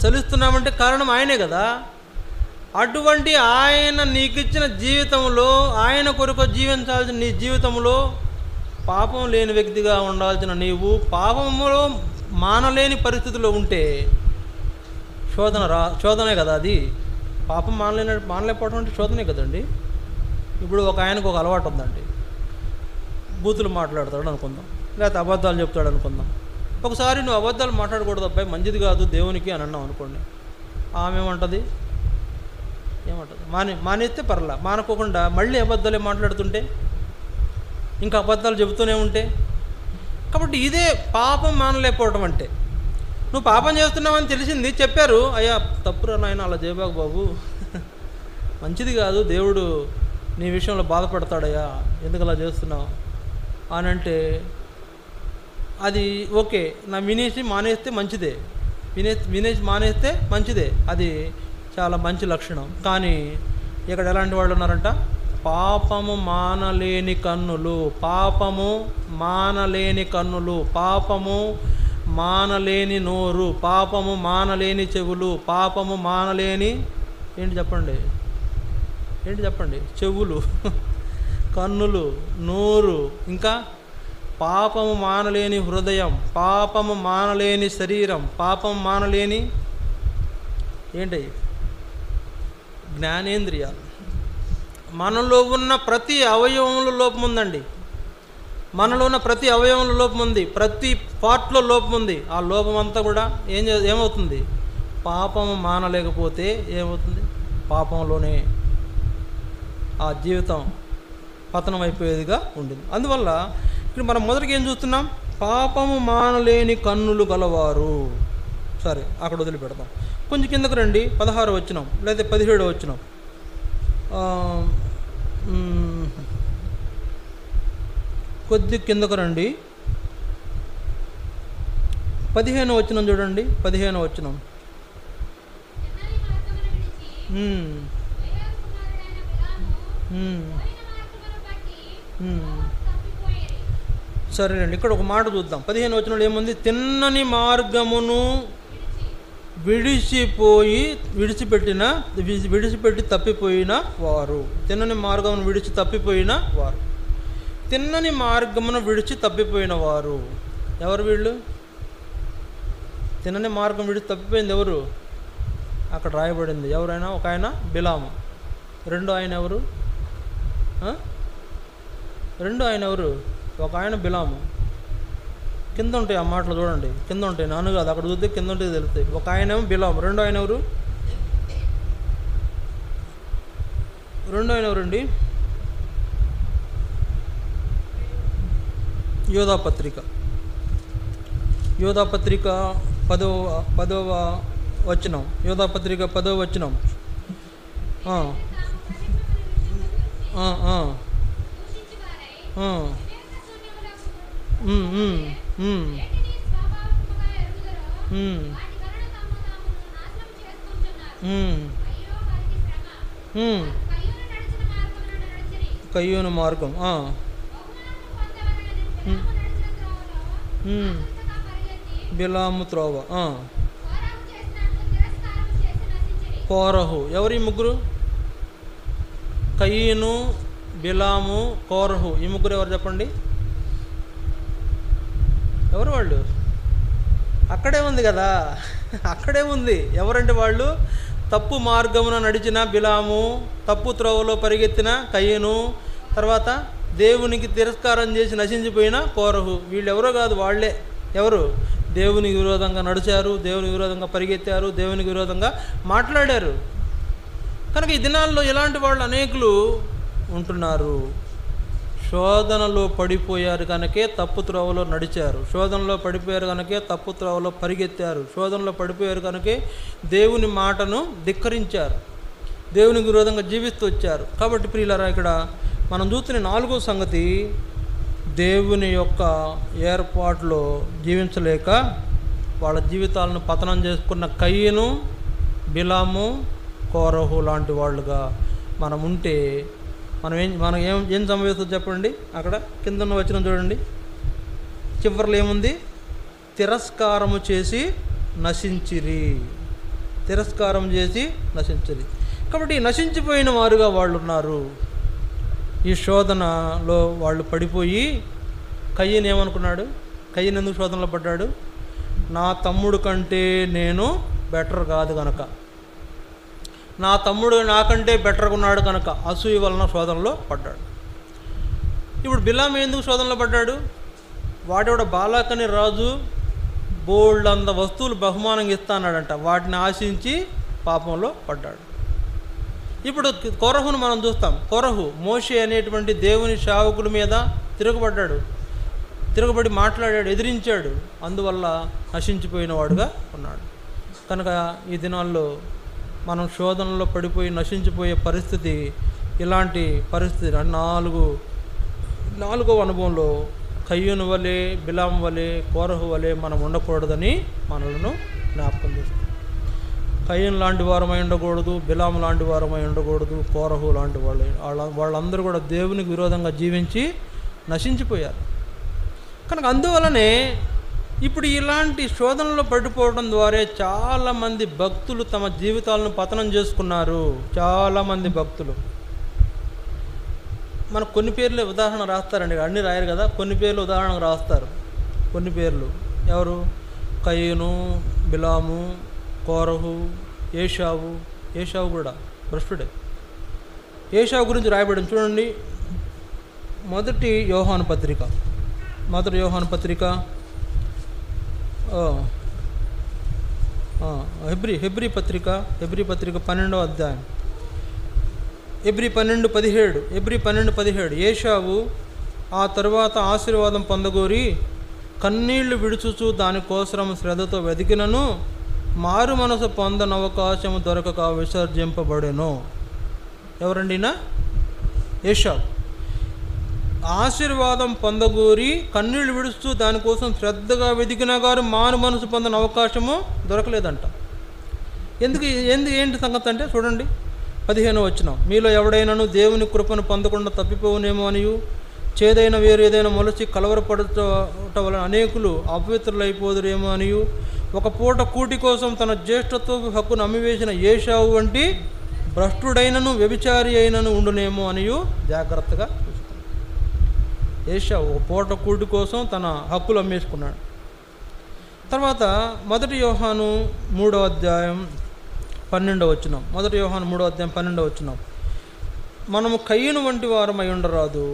చలిస్తున్నావంటే కారణం ఆయనే కదా. అటువంటి ఆయన నీకు ఇచ్చిన జీవితంలో, ఆయన కొరకు జీవించాల్సిన నీ జీవితంలో పాపం లేని వ్యక్తిగా ఉండాల్సిన నీవు పాపములో మానలేని పరిస్థితిలో ఉంటే శోధనే కదా అది. పాపం మానలేకపోవడం అంటే శోధనే కదండి. ఇప్పుడు ఒక ఆయనకు ఒక అలవాటు ఉందండి, బూతులు మాట్లాడతాడు అనుకుందాం, లేకపోతే అబద్ధాలు చెప్తాడు అనుకుందాం. ఒకసారి నువ్వు అబద్ధాలు మాట్లాడకూడదు అబ్బాయి, మంచిది కాదు దేవునికి అని అన్నావు అనుకోండి. ఆమె ఏమంటుంది? మానేస్తే పర్లా, మానుకోకుండా మళ్ళీ అబద్ధాలే మాట్లాడుతుంటే, ఇంకా అబద్ధాలు చెబుతూనే ఉంటే. కాబట్టి ఇదే పాపం మానలేకపోవడం అంటే. నువ్వు పాపం చేస్తున్నావని తెలిసింది, చెప్పారు, అయ్యా తప్పురా నాయన అలా చేయబాకు బాబు, మంచిది కాదు, దేవుడు నీ విషయంలో బాధపడతాడయ్యా, ఎందుకు అలా చేస్తున్నావు అని అంటే అది ఓకే. నా మానేస్తే మంచిదే, వినేసి మానేస్తే మంచిదే, అది చాలా మంచి లక్షణం. కానీ ఇక్కడ ఎలాంటి వాళ్ళు ఉన్నారంట? పాపము మానలేని కన్నులు, పాపము మానలేని కన్నులు, పాపము మానలేని నోరు, పాపము మానలేని చెవులు, పాపము మానలేని ఏంటి చెప్పండి చెవులు, కన్నులు, నోరు, ఇంకా పాపము మానలేని హృదయం, పాపము మానలేని శరీరం, పాపం మానలేని ఏంటి జ్ఞానేంద్రియాలు. మనలో ఉన్న ప్రతి అవయవంలో లోపం ఉందండి. మనలో ఉన్న ప్రతి అవయవంలో లోపం ఉంది, ప్రతి పార్ట్లో లోపం ఉంది. ఆ లోపం అంతా కూడా ఏమవుతుంది? పాపము మానలేకపోతే ఏమవుతుంది? పాపంలోనే ఆ జీవితం పతనం అయిపోయేదిగా ఉండింది. అందువల్ల ఇప్పుడు మనం మొదటికి ఏం చూస్తున్నాం? పాపము మానలేని కన్నులు గలవారు. సరే, అక్కడ వదిలిపెడతాం. కొంచెం కిందకు రండి, 16 వచనం లేదా 17 వచనం. కొద్ది కిందకు రండి, 15 వచనం చూడండి. 15 వచనం. సరేనండి, ఇక్కడ ఒక మాట చూద్దాం. 15 వచనంలో ఏముంది? తిన్నని మార్గమును విడిచిపెట్టి తప్పిపోయిన వారు. తిన్నని మార్గమును విడిచి తప్పిపోయిన వారు. తిన్నని మార్గమును విడిచి తప్పిపోయిన వారు ఎవరు వీళ్ళు? తిన్నని మార్గం విడిచి తప్పిపోయింది ఎవరు? అక్కడ రాయబడింది. ఎవరైనా? ఒక ఆయన బిలాము. రెండో ఆయన ఎవరు? ఒక ఆయన బిలాము. కింద ఉంటాయి ఆ మాటలు చూడండి, కింద ఉంటాయి. నాను కాదు, అక్కడ చూస్తే కింద ఉంటే తెలుస్తాయి. ఒక ఆయన ఏమో బిలాము, రెండో ఆయన ఎవరు? ఎవరండి? యోధాపత్రిక 10వ వచనం. యోధాపత్రిక 10వ వచనం. కయ్యూను మార్గం. బిలాము త్రోవ. కోరహు. ఎవరు ఈ ముగ్గురు? కయ్యూను, బిలాము, కోరహు. ఈ ముగ్గురు ఎవరు చెప్పండి? ఎవరు వాళ్ళు? అక్కడే ఉంది కదా, అక్కడే ఉంది. ఎవరంటే వాళ్ళు? తప్పు మార్గమున నడిచిన బిలాము, తప్పు త్రోవలో పరిగెత్తిన కయ్యూను, తర్వాత దేవునికి తిరస్కారం చేసి నశించిపోయిన కోరహు. వీళ్ళు ఎవరో కాదు, వాళ్ళే. ఎవరు? దేవునికి విరోధంగా నడిచారు, దేవునికి విరోధంగా పరిగెత్తారు, దేవునికి విరోధంగా మాట్లాడారు. కనుక ఈ దినాల్లో ఇలాంటి వాళ్ళు అనేకులు ఉంటున్నారు. శోధనలో పడిపోయారు కనుకే తప్పు త్రోవలో నడిచారు, శోధనలో పడిపోయారు కనుకే తప్పు త్రోవలో పరిగెత్తారు, శోధనలో పడిపోయారు కనుకే దేవుని మాటను ధిక్కరించారు. దేవునికి విరోధంగా జీవిస్తూ వచ్చారు. కాబట్టి ప్రియులారా, ఇక్కడ మనం చూస్తున్న 4వ సంగతి, దేవుని యొక్క ఏర్పాటులో జీవించలేక వాళ్ళ జీవితాలను పతనం చేసుకున్న కయ్యను, బిలాము, కోరహు లాంటి వాళ్ళుగా మనం ఉంటే మనం ఏం సంభవిస్తుందో చెప్పండి. అక్కడ కింద వచనం చూడండి, చివరిలో ఏముంది? తిరస్కారము చేసి నశించిరి. తిరస్కారం చేసి నశించిరి. కాబట్టి నశించిపోయిన వారుగా వాళ్ళు ఉన్నారు. ఈ శోధనలో వాళ్ళు పడిపోయి, కయ్యను ఏమనుకున్నాడు? కయ్యను ఎందుకు శోధనలో పడ్డాడు? నా తమ్ముడు కంటే నేను బెటర్ కాదు కనుక, నా తమ్ముడు నాకంటే బెటర్గా ఉన్నాడు కనుక అసూయ వలన శోధనలో పడ్డాడు. ఇప్పుడు బిలాము ఎందుకు శోధనలో పడ్డాడు? వాడేవాడు బాలాకని రాజు బోల్డ్ అంత వస్తువులు బహుమానంగా ఇస్తాన్నాడంట, వాటిని ఆశించి పాపంలో పడ్డాడు. ఇప్పుడు కోరహును మనం చూస్తాం. కోరహు మోషే అనేటువంటి దేవుని సేవకుల మీద తిరగబడి మాట్లాడాడు, ఎదిరించాడు. అందువల్ల నశించిపోయిన వాడుగా ఉన్నాడు. కనుక ఈ దినాల్లో మనం శోధనలో పడిపోయి నశించిపోయే పరిస్థితి, ఇలాంటి పరిస్థితి నాలుగవ అనుభవంలో కయ్యూను వలె, బిలాము వలె, కోరహు వలె మనం ఉండకూడదని మనలను జ్ఞాపకం చేస్తాం. కయ్యూను లాంటి వారమై ఉండకూడదు, బిలాము లాంటి వారమై ఉండకూడదు, కోరహు లాంటి వాళ్ళందరూ కూడా దేవునికి విరోధంగా జీవించి నశించిపోయారు. కనుక అందువలనే ఇప్పుడు ఇలాంటి శోధనలో పడిపోవడం ద్వారా చాలామంది భక్తులు తమ జీవితాలను పతనం చేసుకున్నారు. చాలామంది భక్తులు మనకు కొన్ని పేర్లు ఉదాహరణ రాస్తారండి, అన్నీ రాయరు కదా, కొన్ని పేర్లు ఉదాహరణకు రాస్తారు. కొన్ని పేర్లు ఎవరు? కయ్యూను, బిలాము, కోరహు, ఏషావు కూడా భ్రష్టుడే. ఏషావు గురించి రాయబడింది చూడండి. మొదటి యోహాను పత్రిక హెబ్రీ పత్రిక 12వ అధ్యాయం, హెబ్రీ 12:17. ఏషావు ఆ తరువాత ఆశీర్వాదం పొందగోరి కన్నీళ్లు విడుచుచు దానికోసం శ్రద్ధతో వెతికినను మారు మనసు పొందని అవకాశము దొరకక విసర్జింపబడెను. ఎవరండినా? ఏషావు. ఆశీర్వాదం పొందగోరి కన్నీళ్లు విడుస్తూ దానికోసం శ్రద్ధగా వెతికినా గారు మారు మనసు పొందని అవకాశము దొరకలేదంట. ఏంటి సంగతి అంటే చూడండి, 15వ వచనం, మీలో ఎవడైనాను దేవుని కృపను పొందకుండా తప్పిపోవునేమో అనియు చేదైన వేరు ఏదైనా మొలచి కలవరపడట వలన అనేకులు అపవిత్రులైపోదురేమో అనియు ఒక పూట కూటి కోసం తన జ్యేష్ఠత్వ హక్కును అమ్మివేసిన ఏషావు వంటి భ్రష్టుడైనను వ్యభిచారి అయినను ఉండునేమో అనియు జాగ్రత్తగా చూసుకున్నాడు. ఏషావు ఒక పూట కూటి కోసం తన హక్కులు అమ్మేసుకున్నాడు. తర్వాత మొదటి యోహాను 3వ అధ్యాయం 12వ వచనం, మనము కయ్యూను వంటి వారమై ఉండరాదు,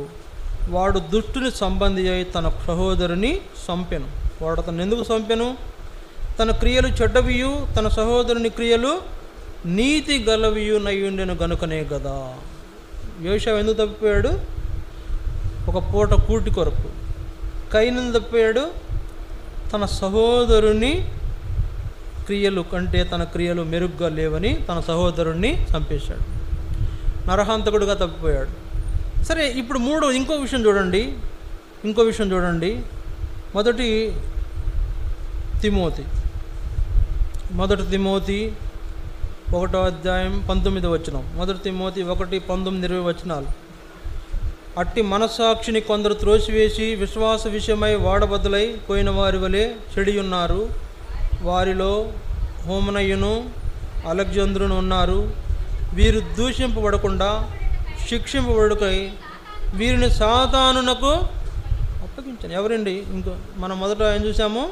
వాడు దుష్టుని సంబంధి అయి తన సహోదరుని చంపెను. వాడు అతను ఎందుకు చంపెను? తన క్రియలు చెడ్డవియు తన సహోదరుని క్రియలు నీతి గలవియు నయ్యుండెను గనుకనే కదా. ఏషావు ఎందుకు తప్పిపోయాడు? ఒక పూట కూటి కొరకు. కయ్యూను తప్పిపోయాడు తన సహోదరుని క్రియలు కంటే తన క్రియలు మెరుగ్గా లేవని తన సహోదరుణ్ణి చంపేశాడు. నరహంతకుడుగా తప్పిపోయాడు. సరే, ఇప్పుడు ఇంకో విషయం చూడండి. మొదటి తిమోతి 1వ అధ్యాయం 19వ వచనం. మొదటి తిమోతి 1:19-20 వచనాలు. అట్టి మనస్సాక్షిని కొందరు త్రోసివేసి విశ్వాస విషయమై వాడబద్దలై పోయిన వారి వలె చెడియున్నారు. వారిలో హోమనయ్యును అలెగ్జాంద్రును ఉన్నారు. వీరు దూషింపబడకుండా శిక్షింపబడుకై వీరిని సాతానునకు అప్పగించాను. ఎవరండి? మనం మొదట ఏం చూసాము?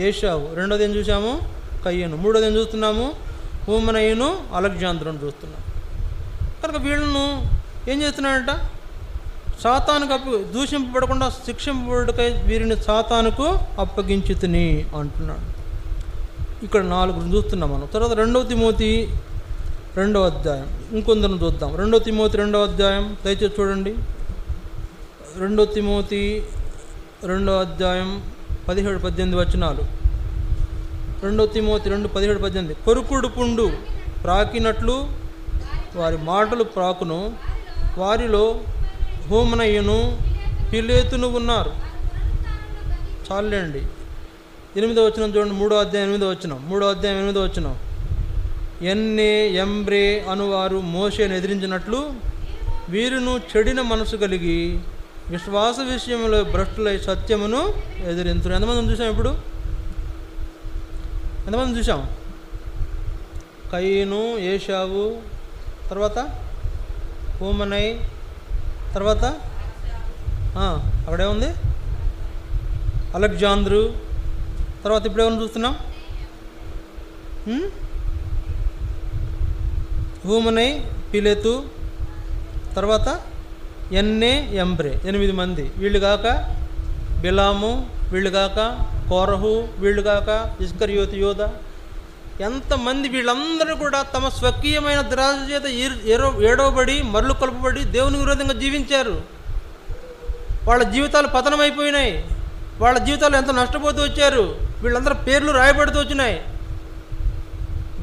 ఏషావు. రెండోది ఏం చూసాము? కయ్యూను. మూడోది ఏం చూస్తున్నాము? హోమనయ్యును అలెగ్జాంద్రును చూస్తున్నాం. కనుక వీళ్ళను ఏం చేస్తున్నాడంట? సాతానుకు దూషింపబడకుండా శిక్షింపబడుకై వీరిని సాతానుకు అప్పగించితిని అంటున్నాడు. ఇక్కడ 4 చూస్తున్నాం మనం. తర్వాత 2వ తిమోతి 2వ అధ్యాయం ఇంకొందరు చూద్దాం. 2వ తిమోతి 2వ అధ్యాయం దయచేసి చూడండి. 2వ తిమోతి 2వ అధ్యాయం 17-18 వచనాలు. 2వ తిమోతి 2:17-18. కొరుకుడు పుండు ప్రాకినట్లు వారి మాటలు ప్రాకును, వారిలో హూమనయ్యను పిలేతును ఉన్నారు. చాలండి. 8వ వచనం చూడండి, 3వ అధ్యాయం 8వ వచనం. ఎన్నే ఎంబ్రే అనువారు మోషేను ఎదిరించినట్లు వీరును చెడిన మనసు కలిగి విశ్వాస విషయంలో భ్రష్టులై సత్యమును ఎదిరింతురు. ఎంతమందిని చూసాం? ఇప్పుడు ఎంతమంది చూసాం? కయీను, ఏషావు, తర్వాత హూమనై, తర్వాత అక్కడే ఉంది అలెగ్జాంద్రు, తర్వాత ఇప్పుడు ఎవరిని చూస్తున్నాం? హూమనై, పిలేతు, తర్వాత ఎన్నే, ఎంబ్రే, 8 మంది. వీళ్ళు కాక బిలాము, వీళ్ళు కాక కోరహు, వీళ్ళు కాక ఇస్కరియోతు యోధ, ఎంతమంది! వీళ్ళందరూ కూడా తమ స్వకీయమైన దురాశ చేత ఏడవబడి మరలు కొలపబడి దేవుని విరోధంగా జీవించారు. వాళ్ళ జీవితాలు పతనమైపోయినాయి. వాళ్ళ జీవితాలు ఎంత నష్టపోతూ వచ్చారు. వీళ్ళందరూ పేర్లు రాయబడుతూ వచ్చినాయి.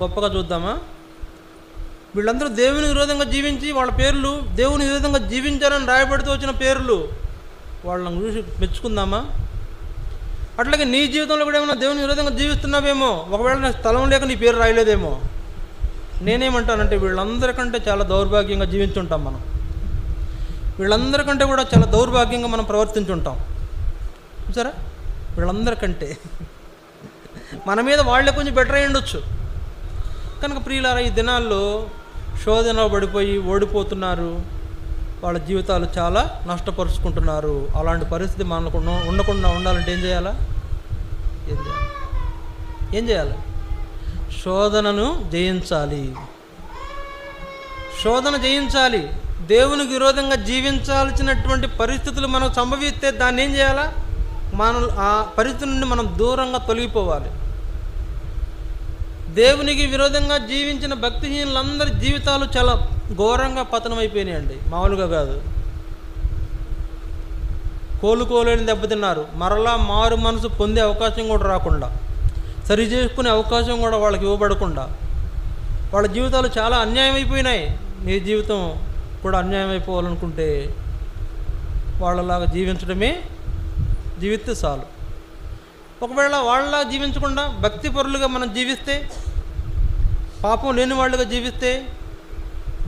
గొప్పగా చూద్దామా? వీళ్ళందరూ దేవుని విరోధంగా జీవించి వాళ్ళ పేర్లు దేవుని విరోధంగా జీవించారని రాయబడుతూ వచ్చిన పేర్లు. వాళ్ళని చూసి మెచ్చుకుందామా? అట్లాగే నీ జీవితంలో కూడా ఏమన్నా దేవుని విరోధంగా జీవిస్తున్నావేమో. ఒకవేళ నా స్థలం లేక నీ పేరు రాయలేదేమో. నేనేమంటానంటే వీళ్ళందరికంటే చాలా దౌర్భాగ్యంగా జీవించుంటాం మనం. వీళ్ళందరికంటే కూడా చాలా దౌర్భాగ్యంగా మనం ప్రవర్తించుంటాం. చూసారా? వీళ్ళందరికంటే మన మీద వాళ్ళే కొంచెం బెటర్ అయి ఉండొచ్చు. కనుక ప్రియులారా, ఈ దినాల్లో శోధన పడిపోయి ఓడిపోతున్నారు. వాళ్ళ జీవితాలు చాలా నష్టపరుచుకుంటున్నారు. అలాంటి పరిస్థితి మనకు ఉండకుండా ఉండాలంటే ఏం చేయాలా? ఏం చేయాలి? శోధనను జయించాలి. శోధన జయించాలి. దేవునికి విరోధంగా జీవించాల్సినటువంటి పరిస్థితులు మనకు సంభవిస్తే దాన్ని ఏం చేయాలా? మనం ఆ పరిస్థితి నుండి మనం దూరంగా తొలగిపోవాలి. దేవునికి విరోధంగా జీవించిన భక్తిహీనులందరి జీవితాలు చాలా ఘోరంగా పతనమైపోయినాయండి. మామూలుగా కాదు. కోలుకోలేని దెబ్బతిన్నారు. మరలా మారు మనసు పొందే అవకాశం కూడా రాకుండా, సరి చేసుకునే అవకాశం కూడా వాళ్ళకి ఇవ్వబడకుండా వాళ్ళ జీవితాలు చాలా అన్యాయం అయిపోయినాయి. నీ జీవితం కూడా అన్యాయం అయిపోవాలనుకుంటే వాళ్ళలాగా జీవిస్తే చాలు. ఒకవేళ వాళ్ళలా జీవించకుండా భక్తి పరులుగా మనం జీవిస్తే, పాపం లేని వాళ్ళుగా జీవిస్తే,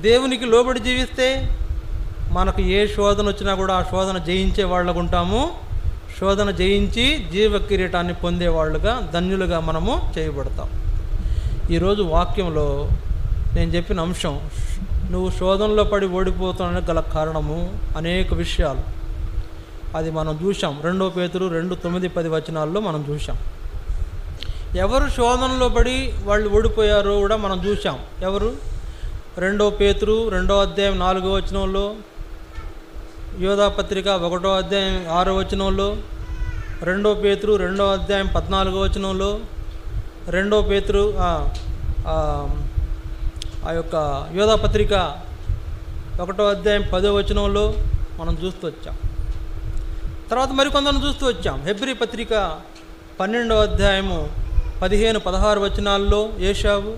దేవునికి లోబడి జీవిస్తే మనకు ఏ శోధన వచ్చినా కూడా ఆ శోధన జయించే వాళ్ళకు ఉంటాము. శోధన జయించి జీవ కిరీటాన్ని పొందేవాళ్ళుగా, ధన్యులుగా మనము చేయబడతాం. ఈరోజు వాక్యంలో నేను చెప్పిన అంశం, నువ్వు శోధనలో పడి ఓడిపోతానికి గల కారణము అనేక విషయాలు. అది మనం చూసాం. 2 పేతురు 2:9-10 వచనాల్లో మనం చూసాం. ఎవరు శోధనలో పడి వాళ్ళు ఓడిపోయారో కూడా మనం చూసాం. ఎవరు? 2 పేతురు 2వ అధ్యాయం 4వ వచనంలో, యోధా పత్రిక 1వ అధ్యాయం 6వ వచనంలో, 2 పేతురు 2వ అధ్యాయం 14వ వచనంలో, 2 పేతురు ఆ యొక్క యోధా పత్రిక 1వ అధ్యాయం 10వ వచనంలో మనం చూస్తూ వచ్చాం. తర్వాత మరికొందరు చూస్తూ వచ్చాం. హెబ్రీ పత్రిక 12వ అధ్యాయము 15-16 వచనాల్లో ఏషావు,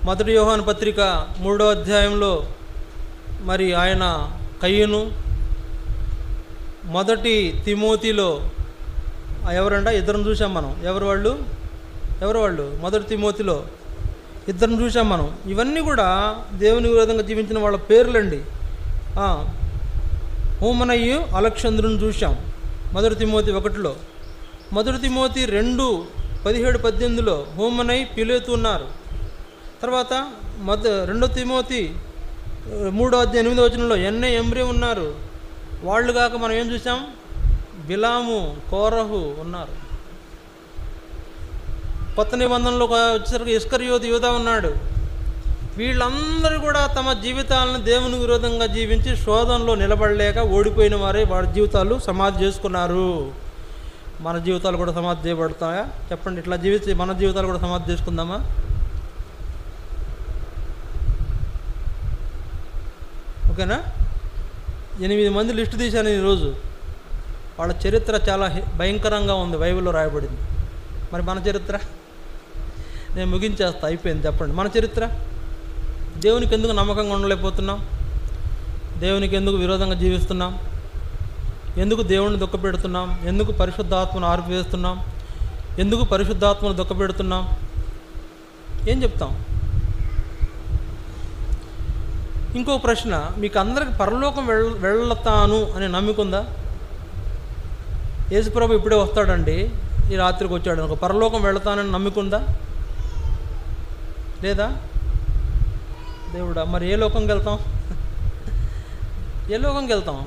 1 యోహాను పత్రిక 3వ అధ్యాయంలో మరి ఆయన కయ్యను, 1 తిమోతిలో ఎవరంట? ఇద్దరిని చూసాం మనం. ఎవరు వాళ్ళు? 1 తిమోతిలో ఇద్దరిని చూసాం మనం. ఇవన్నీ కూడా దేవుని విరోధంగా జీవించిన వాళ్ళ పేర్లండి. హూమనయ్యు, అలెగ్జాంద్రుని చూసాం 1 తిమోతి 1లో. 1 తిమోతి 2:17-18లో హూమనై, పిలేతు ఉన్నారు. తర్వాత 2 తిమోతి 3వ అధ్యాయం 8వ వచనంలో ఎన్నే, ఎంబ్రే ఉన్నారు. వాళ్ళు కాక మనం ఏం చూసాం? బిలాము, కోరహు ఉన్నారు. కొత్త నిబంధనలో వచ్చేసరికి ఇస్కరియోతు యోధ ఉన్నాడు. వీళ్ళందరూ కూడా తమ జీవితాలను దేవుని విరోధంగా జీవించి శోధనలో నిలబడలేక ఓడిపోయిన వారే వారి జీవితాలు సమాధి చేసుకున్నారు. మన జీవితాలు కూడా సమాధి చేయబడతాయా? చెప్పండి. ఇట్లా జీవిస్తే మన జీవితాలు కూడా సమాధి చేసుకుందామా? ఓకేనా? 8 మంది లిస్టు తీశాను ఈరోజు. వాళ్ళ చరిత్ర చాలా భయంకరంగా ఉంది, బైబిల్లో రాయబడింది. మరి మన చరిత్ర నేను ముగించేస్తా, అయిపోయింది. చెప్పండి, మన చరిత్ర దేవునికి ఎందుకు నమ్మకంగా ఉండలేకపోతున్నాం? దేవునికి ఎందుకు విరోధంగా జీవిస్తున్నాం? ఎందుకు దేవుణ్ణి దుఃఖపెడుతున్నాం? ఎందుకు పరిశుద్ధాత్మను ఆర్పివేస్తున్నాం? ఎందుకు పరిశుద్ధాత్మను దుఃఖపెడుతున్నాం? ఏం చెప్తాం? ఇంకో ప్రశ్న, మీకు అందరికి పరలోకం వెళ్తాను అనే నమ్మిక ఉందా? యేసుప్రభు ఇప్పుడే వస్తాడండి, ఈ రాత్రికి వచ్చాడు అనుకో, పరలోకం వెళ్తానని నమ్మిక ఉందా? లేదా? దేవుడా, మరి ఏ లోకంకి వెళ్తాం? ఏ లోకంకి వెళ్తాం?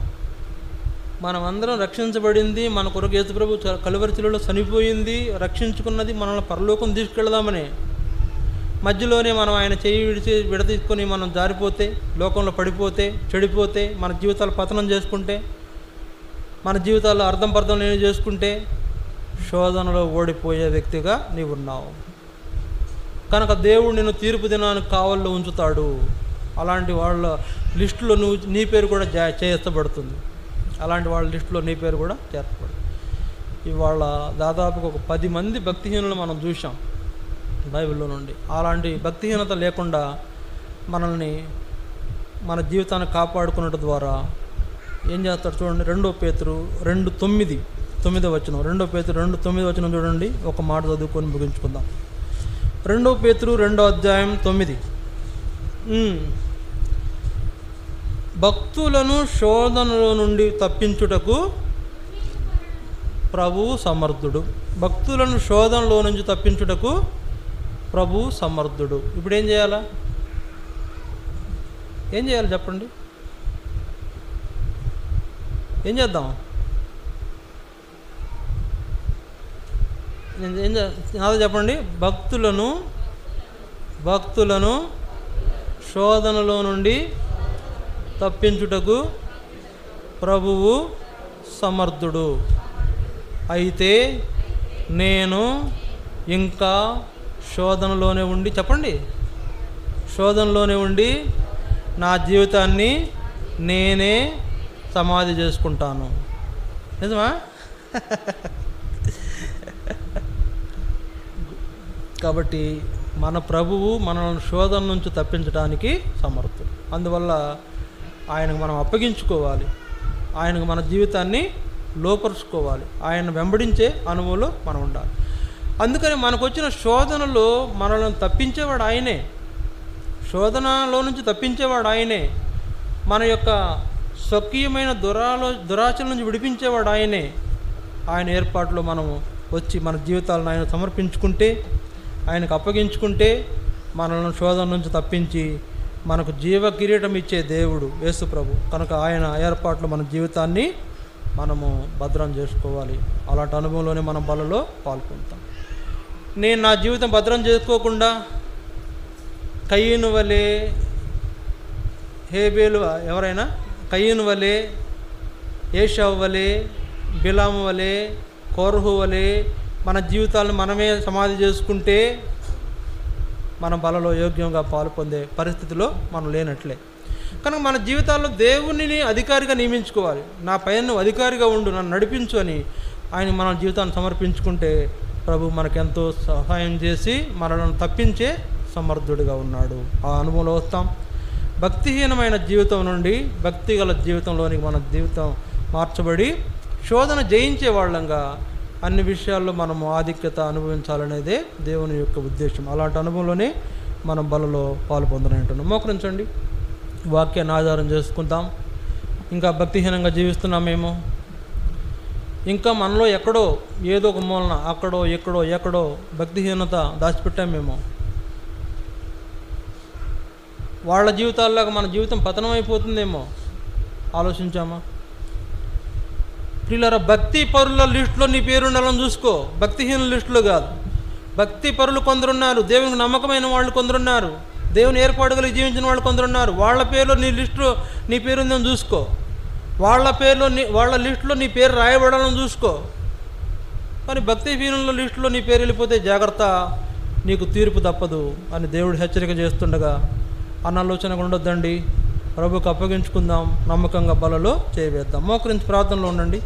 మనం అందరం రక్షించబడింది, మన కొరకు యేసుప్రభు కలువరి శిలువలో చనిపోయింది, రక్షించుకున్నది మనల్ని పరలోకం తీసుకెళ్దామని. మధ్యలోనే మనం ఆయన చేయి విడతీసుకొని మనం జారిపోతే, లోకంలో పడిపోతే, చెడిపోతే, మన జీవితాలు పతనం చేసుకుంటే, మన జీవితాల్లో అర్థం పర్థం లేని చేసుకుంటే శోధనలో ఓడిపోయే వ్యక్తిగా నీవున్నావు. కనుక దేవుడు నిన్ను తీర్పు దినానికి కావల్లో ఉంచుతాడు. అలాంటి వాళ్ళ లిస్టులో నీ పేరు కూడా చేర్చబడుతుంది. అలాంటి వాళ్ళ లిస్టులో నీ పేరు కూడా చేర్చబడుతుంది. ఇవాళ దాదాపుగా ఒక 10 మంది భక్తిహీనులు మనం చూసాం బైబిల్లో నుండి. అలాంటి భక్తిహీనత లేకుండా మనల్ని, మన జీవితాన్ని కాపాడుకున్నట్టు ద్వారా ఏం చేస్తాడు చూడండి. 2 పేతురు 2:9 వచనం, 2 పేతురు 2:9 వచనం చూడండి. ఒక మాట చదువుకొని ముగించుకుందాం. 2 పేతురు 2:9. భక్తులను శోధనలో నుండి తప్పించుటకు ప్రభువు సమర్థుడు. భక్తులను శోధనలో నుంచి తప్పించుటకు ప్రభువు సమర్థుడు. ఇప్పుడు ఏం చేయాలా? ఏం చేయాలి చెప్పండి? ఏం చేద్దాం? నాతో చెప్పండి. భక్తులను శోధనలో నుండి తప్పించుటకు ప్రభువు సమర్థుడు. అయితే నేను ఇంకా శోధనలోనే ఉండి, చెప్పండి, శోధనలోనే ఉండి నా జీవితాన్ని నేనే సమాధి చేసుకుంటాను. నిజమా? కాబట్టి మన ప్రభువు మనల్ని శోధన నుంచి తప్పించడానికి సమర్థుడు. అందువల్ల ఆయనకు మనం అప్పగించుకోవాలి, ఆయనకు మన జీవితాన్ని లోపరుచుకోవాలి, ఆయన వెంబడించే అనుభవంలో మనం ఉండాలి. అందుకని మనకు వచ్చిన శోధనలో మనల్ని తప్పించేవాడు ఆయనే. శోధనలో నుంచి తప్పించేవాడు ఆయనే. మన యొక్క స్వకీయమైన దురాచల నుంచి విడిపించేవాడు ఆయనే. ఆయన ఏర్పాటులో మనము వచ్చి మన జీవితాలను ఆయన సమర్పించుకుంటే, ఆయనకు అప్పగించుకుంటే మనల్ని శోధన నుంచి తప్పించి మనకు జీవ కిరీటం ఇచ్చే దేవుడు యేసు ప్రభు. కనుక ఆయన ఏర్పాట్లో మన జీవితాన్ని మనము భద్రం చేసుకోవాలి. అలాంటి అనుభవంలోనే మనం బలలో పాల్గొంటాం. నేను నా జీవితం భద్రం చేసుకోకుండా కయ్యను వలె, హేబేలు, ఎవరైనా కయ్యను వలె, ఏషావు వలె, బిలాము వలె, కోరహు వలె మన జీవితాలను మనమే సమాధి చేసుకుంటే మన బలలో యోగ్యంగా పాలు పొందే పరిస్థితిలో మనం లేనట్లే. కనుక మన జీవితాల్లో దేవునిని అధికారిగా నియమించుకోవాలి. నా పైన నువ్వు అధికారిగా ఉండు, నన్ను నడిపించు అని ఆయన మన జీవితాన్ని సమర్పించుకుంటే ప్రభు మనకెంతో సహాయం చేసి మనల్ని తప్పించే సమర్థుడిగా ఉన్నాడు. ఆ అనుభవంలో వస్తాం. భక్తిహీనమైన జీవితం నుండి భక్తిగల జీవితంలోనికి మన జీవితం మార్చబడి శోధన జయించే వాళ్ళంగా అన్ని విషయాల్లో మనము ఆధిక్యత అనుభవించాలనేదే దేవుని యొక్క ఉద్దేశం. అలాంటి అనుభవంలోనే మనం బలలో పాలు పొందనంటున్నాం. మోకరించండి, వాక్యాన్ని ఆధారం చేసుకుందాం. ఇంకా భక్తిహీనంగా జీవిస్తున్నామేమో, ఇంకా మనలో ఎక్కడో ఏదో ఒక మూలన అక్కడో ఎక్కడో భక్తిహీనత దాచిపెట్టామేమో. వాళ్ళ జీవితాల్లాగా మన జీవితం పతనం అయిపోతుందేమో ఆలోచించామా? ప్రియులారా, భక్తి పరుల లిస్టులో నీ పేరు ఉండాలని చూసుకో, భక్తిహీనుల లిస్టులో కాదు. భక్తి పరులు కొందరున్నారు, దేవునికి నమ్మకమైన వాళ్ళు కొందరున్నారు, దేవుని ఏర్పాటు కలిగి జీవించిన వాళ్ళు కొందరున్నారు. వాళ్ళ పేరులో నీ లిస్టులో నీ పేరు ఉందని చూసుకో. వాళ్ళ లిస్టులో నీ పేరు రాయబడాలని చూసుకో. కానీ భక్తిహీనుల లిస్టులో నీ పేరు వెళ్ళిపోతే జాగ్రత్త, నీకు తీర్పు తప్పదు అని దేవుడు హెచ్చరిక చేస్తుండగా అన్న ఆలోచన ఉండొద్దండి. ప్రభుకు అప్పగించుకుందాం, నమ్మకంగా బలలో చేయవేద్దాం. మోకరించి ప్రార్థనలో ఉండండి.